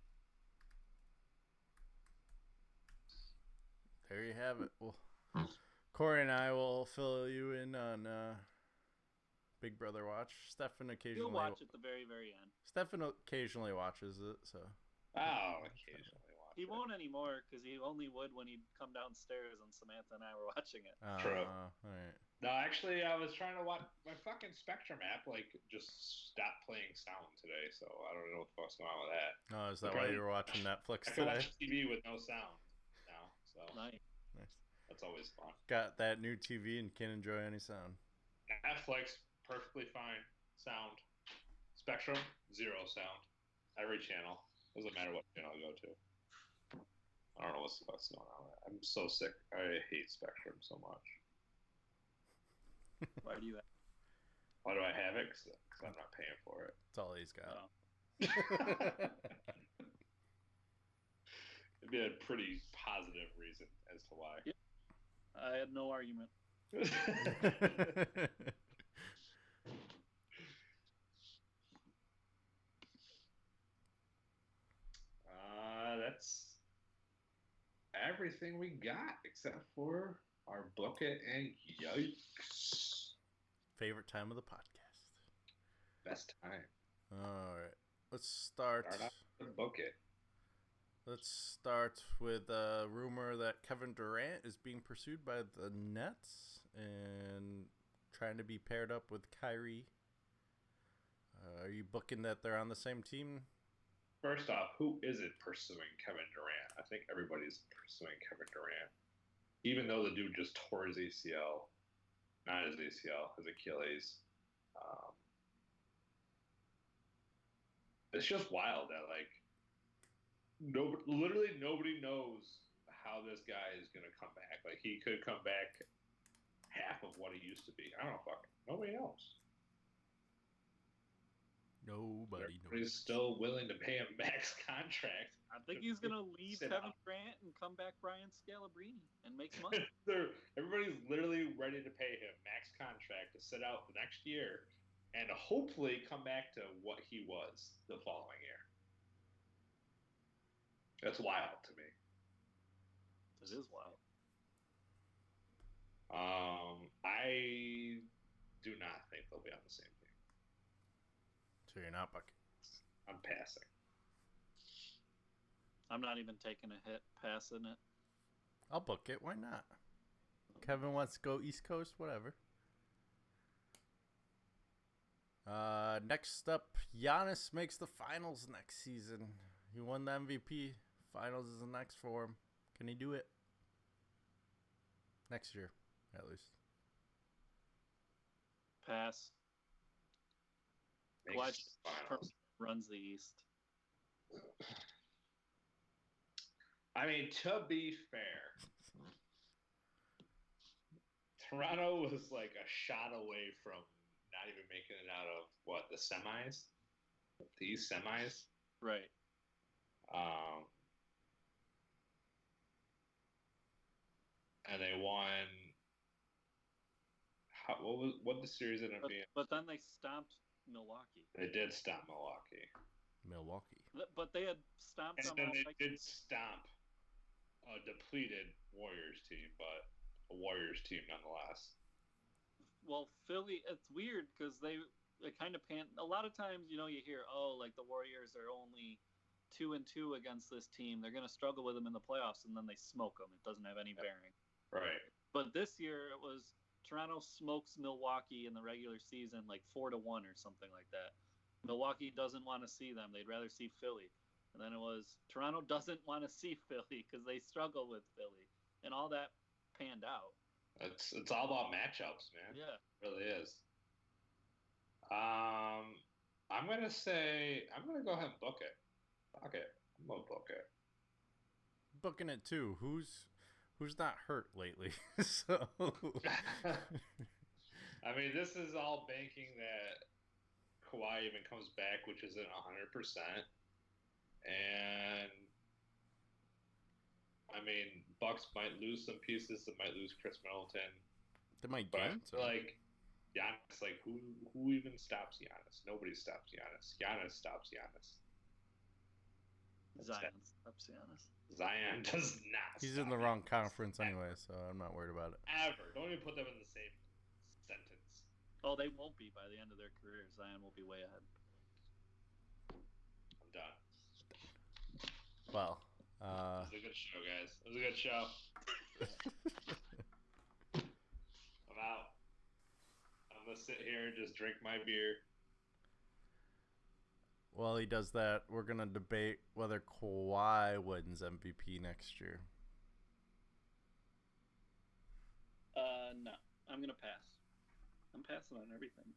A: There you have it. Well, Corey and I will fill you in on Big Brother Watch. Stefan occasionally
B: You'll watch at the very, very end.
A: Stefan occasionally watches it, so.
E: Oh, occasionally watch
B: He
E: it.
B: won't anymore because he only would when he'd come downstairs and Samantha and I were watching it.
E: True.
A: All right.
E: No, actually, I was trying to watch my fucking Spectrum app. Like, just stopped playing sound today, so I don't know what the fuck's going on with that.
A: Oh, is that why you were watching Netflix
E: I can
A: today?
E: watch TV with no sound now, so
B: Nice.
E: that's always fun.
A: Got that new TV and can't enjoy any sound.
E: Netflix, perfectly fine sound. Spectrum, zero sound. Every channel. Doesn't matter what channel I go to. I don't know what's going on with that. I'm so sick. I hate Spectrum so much.
B: Why do you have
E: Why do I have it? Because I'm not paying for it.
A: That's all he's got.
B: Oh.
E: It'd be a pretty positive reason as to why.
B: Yeah. I had no argument.
E: That's everything we got except for our bucket and yikes.
A: Favorite time of the podcast.
E: Best time.
A: All right. Let's start.
E: Start off with the bucket.
A: Let's start with a rumor that Kevin Durant is being pursued by the Nets and trying to be paired up with Kyrie. Are you booking that they're on the same team?
E: First off, who isn't pursuing Kevin Durant? I think everybody's pursuing Kevin Durant. Even though the dude just tore his ACL. Not his ACL, his Achilles. It's just wild that, like, literally nobody knows how this guy is going to come back. Like, he could come back half of what he used to be. I don't know, fucking nobody knows.
A: Nobody knows.
E: Everybody's still willing to pay him max contract.
B: I think he's going to leave
E: Sit
B: Kevin
E: out.
B: Durant and come back Brian Scalabrine and make some money.
E: Everybody's literally ready to pay him max contract to sit out the next year and hopefully come back to what he was the following year. That's wild to me.
B: It is wild.
E: I do not think they'll be on the same team.
A: So you're not bucking.
B: I'm not even taking a hit passing it.
A: I'll book it. Why not? Kevin wants to go East Coast, whatever. Next up, Giannis makes the finals next season. He won the MVP. Finals is the next for him. Can he do it? Next year, at least.
B: Pass.
E: Makes
B: Kawhi
E: finals.
B: runs the East.
E: I mean, to be fair, Toronto was like a shot away from not even making it out of the semis, the East semis,
B: Right.
E: And they won. What the series ended up being?
B: But then they stomped Milwaukee.
E: They did stomp Milwaukee.
B: But they had stomped
E: And
B: them
E: then
B: all.
E: they did stomp a depleted Warriors team, but a Warriors team nonetheless.
B: Well, Philly, it's weird because they kind of pan. A lot of times, you hear, like the Warriors are only 2-2 against this team. They're going to struggle with them in the playoffs, and then they smoke them. It doesn't have any bearing.
E: Right.
B: But this year, it was Toronto smokes Milwaukee in the regular season like 4-1 or something like that. Milwaukee doesn't want to see them. They'd rather see Philly. And then it was Toronto doesn't want to see Philly because they struggle with Philly. And all that panned out.
E: It's all about matchups, man.
B: Yeah.
E: It really is. I'm going to go ahead and book it. Fuck it. I'm going to book it.
A: Booking it too. Who's not hurt lately? So
E: I mean, this is all banking that Kawhi even comes back, which isn't 100%. And I mean, Bucks might lose some pieces. They might lose Chris Middleton.
A: they might
E: But
A: gain some.
E: like Giannis, like who even stops Giannis? Nobody stops Giannis. Giannis stops Giannis.
B: Zion stops Giannis.
E: Zion does not.
A: He's
E: stop
A: in the wrong
E: Giannis.
A: conference anyway, so I'm not worried about it.
E: Ever. Don't even put them in the same sentence.
B: Oh, they won't be by the end of their career. Zion will be way ahead.
E: I'm done.
A: Well,
E: It was a good show, guys. It was a good show. I'm out. I'm gonna sit here and just drink my beer.
A: while he does that, we're gonna debate whether Kawhi wins MVP next year.
B: No. I'm going to pass. I'm passing on everything.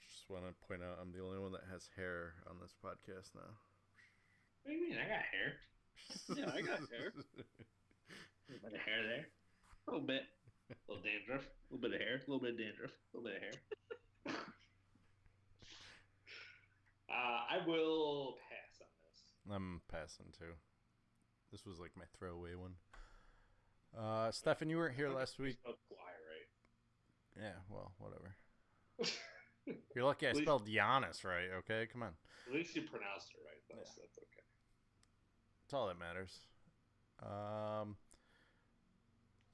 A: Just want to point out I'm the only one that has hair on this podcast now.
E: What do you mean? I got hair.
B: Yeah, I got hair.
E: A little bit of hair there. A little bit. A little dandruff. A little bit of hair. A little bit of dandruff. A little bit of hair. I will pass on this.
A: I'm passing too. This was like my throwaway one. Stefan, you weren't here last week.
E: Kawhi, right?
A: Yeah, well, whatever. You're lucky I spelled Giannis right, okay? Come on.
E: At least you pronounced it right, though, so that's okay.
A: That's all that matters.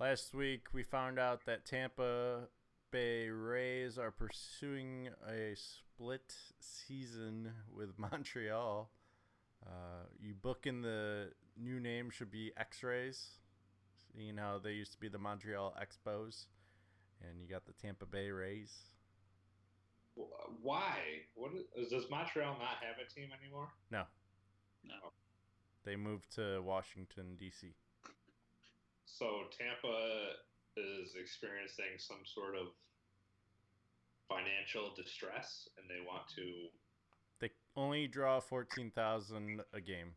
A: Last week, we found out that Tampa Bay Rays are pursuing a split season with Montreal. You book in the new name should be X-Rays. Seeing how they used to be the Montreal Expos. And you got the Tampa Bay Rays.
E: Why? Does Montreal not have a team anymore?
A: No.
B: No.
A: They moved to Washington, D.C.
E: So Tampa is experiencing some sort of financial distress, and they want to...
A: They only draw 14,000 a game.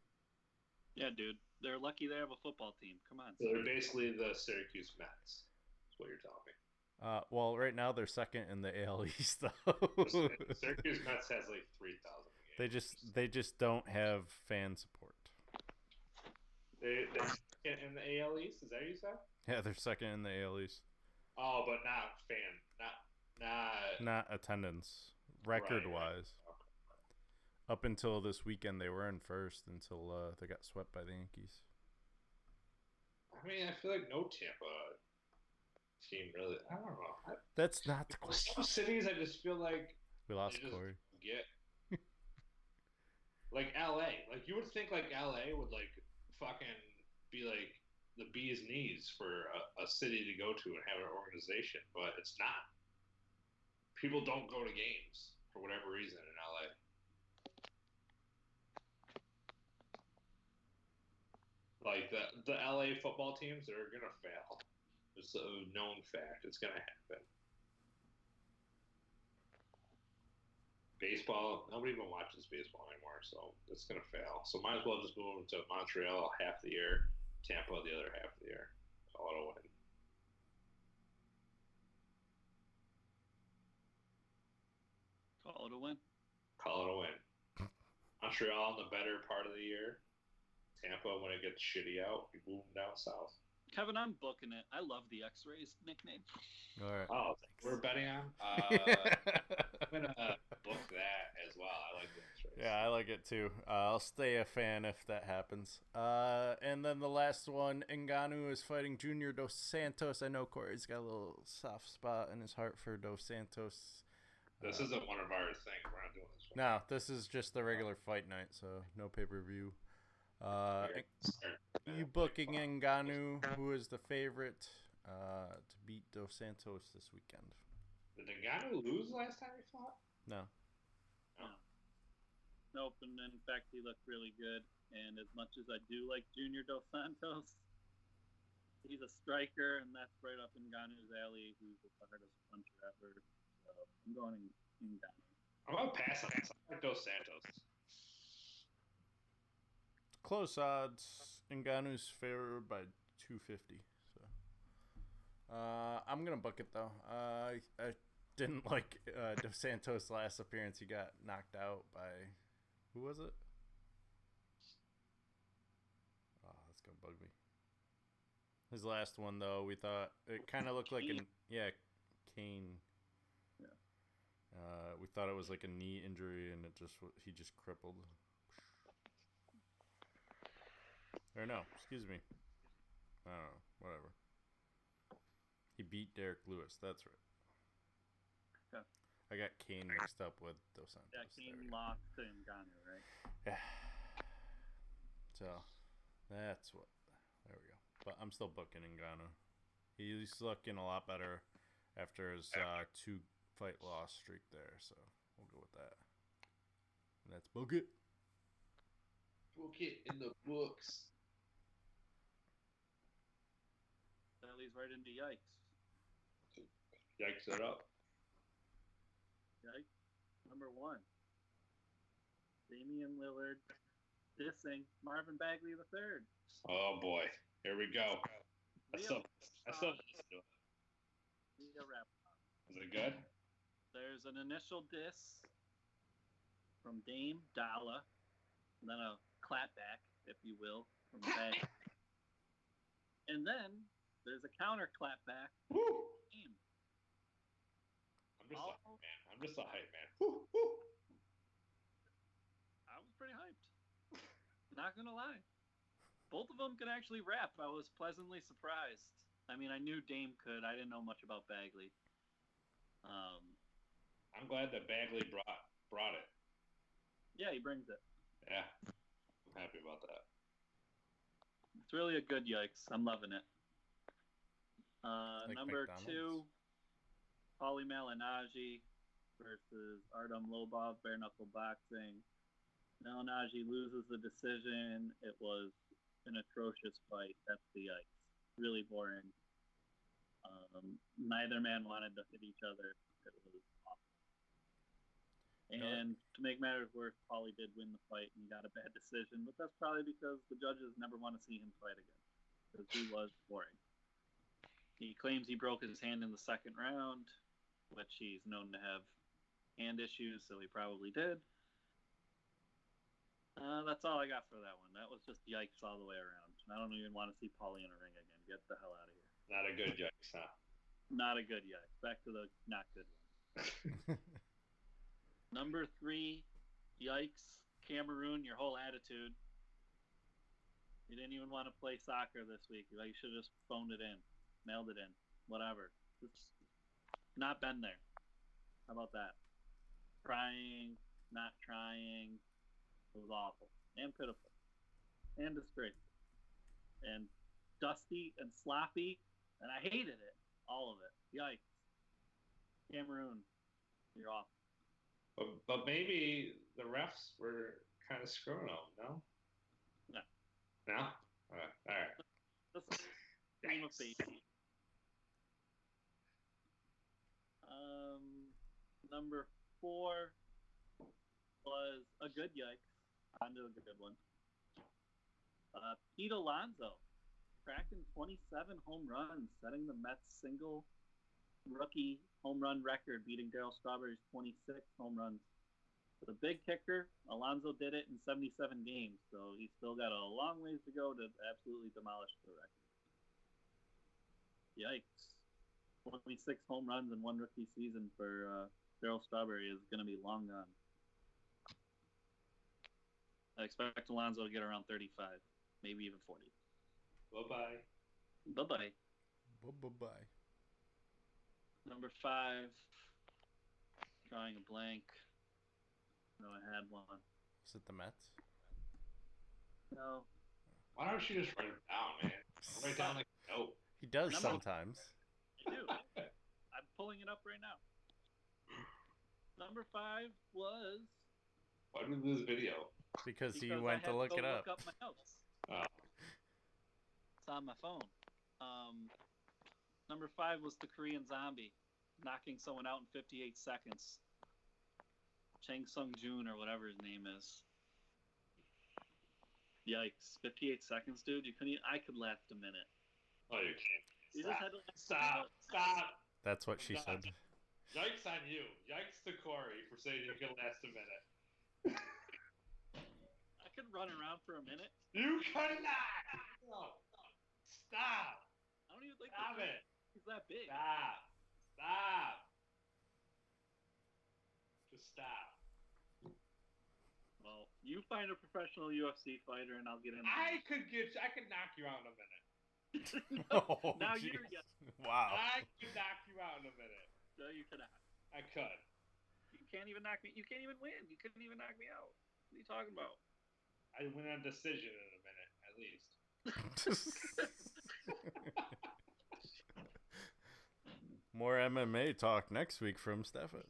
B: Yeah, dude. They're lucky they have a football team. Come on.
E: So they're basically the Syracuse Mets. That's what you're telling me.
A: Well, right now they're second in the AL East, though.
E: Syracuse Mets has like 3,000.
A: They just don't have fan support.
E: They're second in the AL East. Is that what you said?
A: Yeah, they're second in the AL East.
E: Oh, but not
A: Not attendance, record wise.
E: Okay.
A: Up until this weekend, they were in first until they got swept by the Yankees.
E: I mean, I feel like no Tampa team really. I don't know.
A: That's not the question.
E: Some cities, I just feel like
A: We lost
E: they just
A: Corey.
E: get like LA. Like you would think like LA would like fucking be like the bee's knees for a city to go to and have an organization, but it's not. People don't go to games for whatever reason in LA. Like the LA football teams are gonna fail. It's a known fact. It's gonna happen. Baseball, nobody even watches baseball anymore, so it's gonna fail. So might as well just move to Montreal half the year, Tampa the other half of the year. Call it a win.
B: Call it a win.
E: Call it a win. Montreal in the better part of the year. Tampa when it gets shitty out, we move them down south.
B: Kevin, I'm booking it. I love the X-Rays nickname.
A: All right.
E: Oh, we're betting on. I'm gonna book that as well. I like the X-rays.
A: Yeah, I like it too. I'll stay a fan if that happens. And then the last one, Ngannou is fighting Junior Dos Santos. I know Corey's got a little soft spot in his heart for Dos Santos.
E: This isn't one of our things. We're not doing this one.
A: No, this is just the regular fight night, so no pay-per-view. You booking Ngannou, who is the favorite to beat Dos Santos this weekend?
E: Did Ngannou lose last time he fought?
A: No.
B: Nope, and in fact, he looked really good. And as much as I do like Junior Dos Santos, he's a striker, and that's right up Ngannou's alley, who's the hardest puncher ever. So I'm going Ngannou.
E: I'm going to pass on this. I like Dos Santos.
A: Close odds. Ngannou's favored by 250. So, I'm gonna book it though. I didn't like Dos Santos' last appearance. He got knocked out by who was it? Oh, that's gonna bug me. His last one though, we thought it kind of looked like Kane. Kane.
B: Yeah.
A: We thought it was like a knee injury, and he just crippled. Or no, excuse me. I don't know. Whatever. He beat Derek Lewis. That's right.
B: Okay.
A: I got Kane mixed up with Dos Santos.
B: Yeah, Kane lost to Ngannou, right?
A: Yeah. So, that's what. There we go. But I'm still booking Ngannou. He's looking a lot better after his 2-fight loss streak there. So, we'll go with that. And that's book it.
E: Book it in the books.
B: That leads right into yikes.
E: Yikes it up.
B: Yikes. Number 1. Damian Lillard dissing Marvin Bagley III.
E: Oh boy. Here we go. I still listen to it. Is it good?
B: There's an initial diss from Dame Dalla, and then a clapback, if you will, from Bagley. And then there's a counter clapback.
E: Woo!
B: Dame.
E: I'm just a hype man. Woo, woo.
B: I was pretty hyped. Not gonna lie. Both of them could actually rap. I was pleasantly surprised. I mean, I knew Dame could. I didn't know much about Bagley.
E: I'm glad that Bagley brought it.
B: Yeah, he brings it.
E: Yeah, I'm happy about that.
B: It's really a good yikes. I'm loving it.
A: Like
B: Number
A: McDonald's?
B: 2, Paulie Malignaggi versus Artem Lobov, bare knuckle boxing. Malignaggi loses the decision. It was an atrocious fight. That's the yikes. Really boring. Neither man wanted to hit each other. It was awful. And to make matters worse, Paulie did win the fight and he got a bad decision, but that's probably because the judges never want to see him fight again because he was boring. He claims he broke his hand in the second round, which he's known to have hand issues, so he probably did. That's all I got for that one. That was just yikes all the way around. I don't even want to see Paulie in a ring again. Get the hell out of here.
E: Not a good yikes, huh?
B: Not a good yikes. Back to the not good one. Number 3, yikes. Cameroon, your whole attitude. You didn't even want to play soccer this week. You should have just phoned it in. Mailed it in. Whatever. Just not been there. How about that? Trying, not trying. It was awful and pitiful. and disgraced. And dusty and sloppy, and I hated it. All of it. Yikes. Cameroon, you're off.
E: But maybe the refs were kind of screwing them, no?
B: No.
E: No? All right.
B: That's a game of baby. Number 4 was a good yikes. Onto a good one. Pete Alonso cracking 27 home runs, setting the Mets single rookie home run record, beating Darryl Strawberry's 26 home runs. The big kicker, Alonso did it in 77 games, so he's still got a long ways to go to absolutely demolish the record. Yikes. 26 home runs in one rookie season for Darryl Strawberry is going to be long gone. I expect Alonso to get around 35, maybe even 40.
E: Bye-bye.
B: Bye-bye.
A: Bye-bye.
B: Number 5, drawing a blank. No, I had one.
A: Is it the Mets?
B: No.
E: Why don't you just write it down, man? Write down like a note.
A: He does sometimes.
B: I do. I'm pulling it up right now. Number 5 was...
E: Why did we lose video?
A: Because he went to look it up.
B: Look up my notes.
E: Oh.
B: It's on my phone. Number 5 was the Korean Zombie, knocking someone out in 58 seconds. Chang Sung-joon or whatever his name is. Yikes. 58 seconds, dude? I could last a minute.
E: Oh, you can't.
B: You just had to
E: Stop.
A: That's what she said.
E: Yikes on you. Yikes to Corey for saying you can last a minute.
B: I could run around for a minute.
E: You cannot! No. Stop!
B: I don't even think
E: Stop it!
B: He's that big.
E: Stop! Just stop.
B: Well, you find a professional UFC fighter and I'll get in.
E: I could knock you out in a minute.
A: Oh,
B: now
A: geez.
B: you're guessing.
A: Wow.
E: I could knock you out in a minute.
B: No, you cannot.
E: I could.
B: You can't even knock me. You can't even win. You couldn't even knock me out. What are you talking about?
E: I win on decision in a minute, at least.
A: More MMA talk next week from Stefan.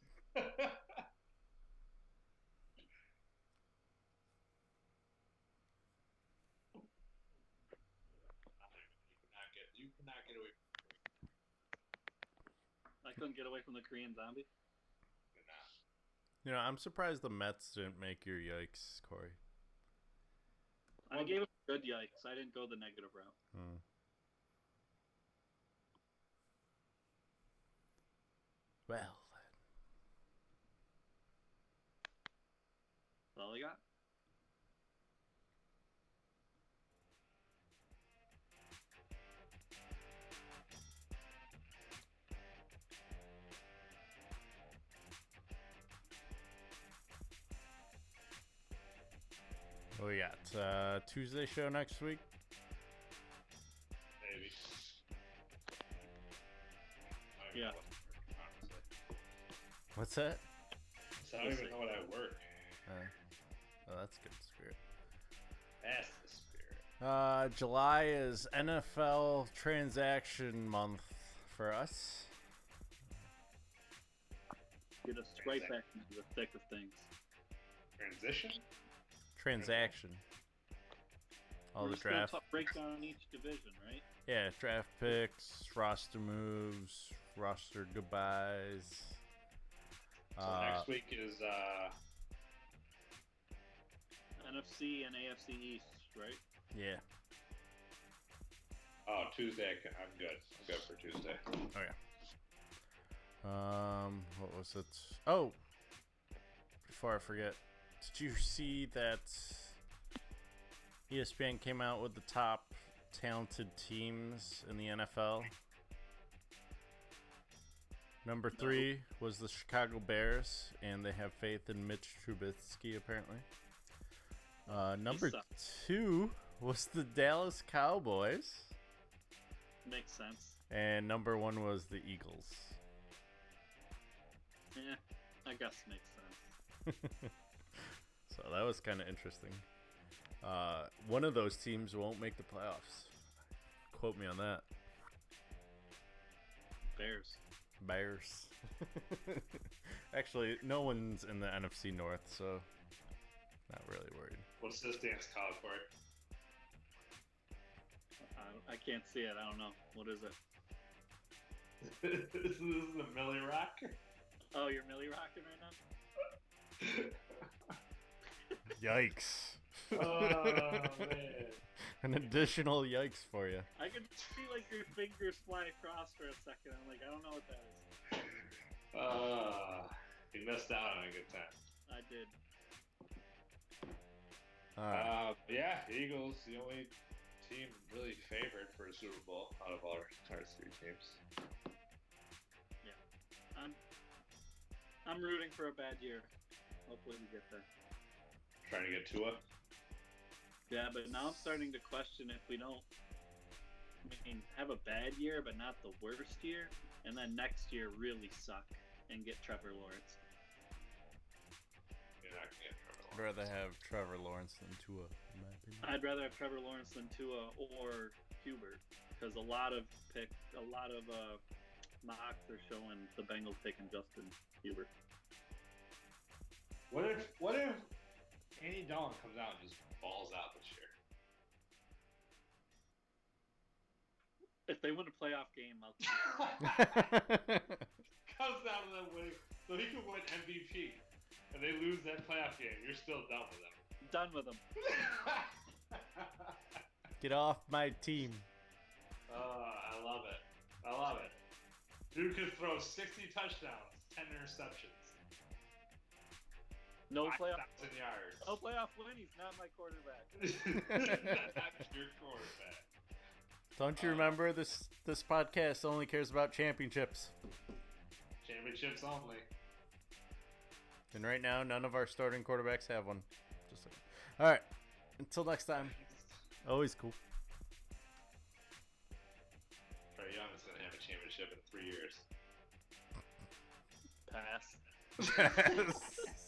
E: You cannot get away from me.
B: I couldn't get away from the Korean Zombie.
A: You know, I'm surprised the Mets didn't make your yikes, Corey.
B: I gave him a good yikes. I didn't go the negative route.
A: Well,
B: That's all I got.
A: what we got? Tuesday show next week?
E: Maybe.
B: Yeah.
A: What's that?
E: So I don't even know what I work.
A: Oh, that's good spirit.
E: That's the spirit.
A: July is NFL transaction month for us.
B: Get us right back into the thick of things.
E: Transition?
A: Transaction. All
B: We're
A: the
B: just gonna
A: draft.
B: break down each division, right?
A: Yeah, draft picks, roster moves, roster goodbyes.
E: So next week is
B: NFC and AFC East, right?
A: Yeah.
E: Oh, Tuesday. I'm good. I'm good for Tuesday.
A: Okay. What was it? Oh, before I forget, did you see that ESPN came out with the top talented teams in the NFL? Number 3 was the Chicago Bears, and they have faith in Mitch Trubisky, apparently. Number 2 was the Dallas Cowboys.
B: Makes sense.
A: And number 1 was the Eagles.
B: Yeah, I guess makes sense.
A: So that was kind of interesting. One of those teams won't make the playoffs. Quote me on that. Bears. Actually, no one's in the NFC North, so not really worried.
E: What's this dance called for?
B: I can't see it. I don't know. What is it?
E: This is the Millie Rock.
B: Oh, you're Millie rocking right now?
A: Yikes.
E: Oh, man.
A: An additional yikes for you.
B: I could see like your fingers fly across for a second. I'm like, I don't know what that is.
E: You missed out on a good time.
B: I did.
E: Yeah, Eagles, the only team really favored for a Super Bowl out of our 3 teams.
B: Yeah. I'm rooting for a bad year. Hopefully we get there.
E: Trying to get Tua.
B: Yeah, but now I'm starting to question if we don't have a bad year, but not the worst year, and then next year really suck and get Trevor Lawrence.
E: You're not going to get Trevor
A: I'd
E: Lawrence.
A: rather have Trevor Lawrence than Tua, in my opinion.
B: I'd rather have Trevor Lawrence than Tua or Hubert, because a lot of mocks are showing the Bengals taking Justin Hubert.
E: What if Andy Dalton comes out and just balls out this year?
B: If they win a playoff game, I'll
E: Comes out of that win, so he can win MVP, and they lose that playoff game. You're still done with them.
B: done with them.
A: Get off my team.
E: I love it. I love it. Dude could throw 60 touchdowns, 10 interceptions.
B: No playoff.
E: 5,000 yards.
B: No playoff win. He's not my quarterback.
E: That's your quarterback.
A: Don't you remember this podcast only cares about championships?
E: Championships only.
A: And right now, none of our starting quarterbacks have one. Just saying. All right. Until next time. Always cool.
E: Trey Young is going to have a championship in 3 years.
B: Pass.
A: Yes.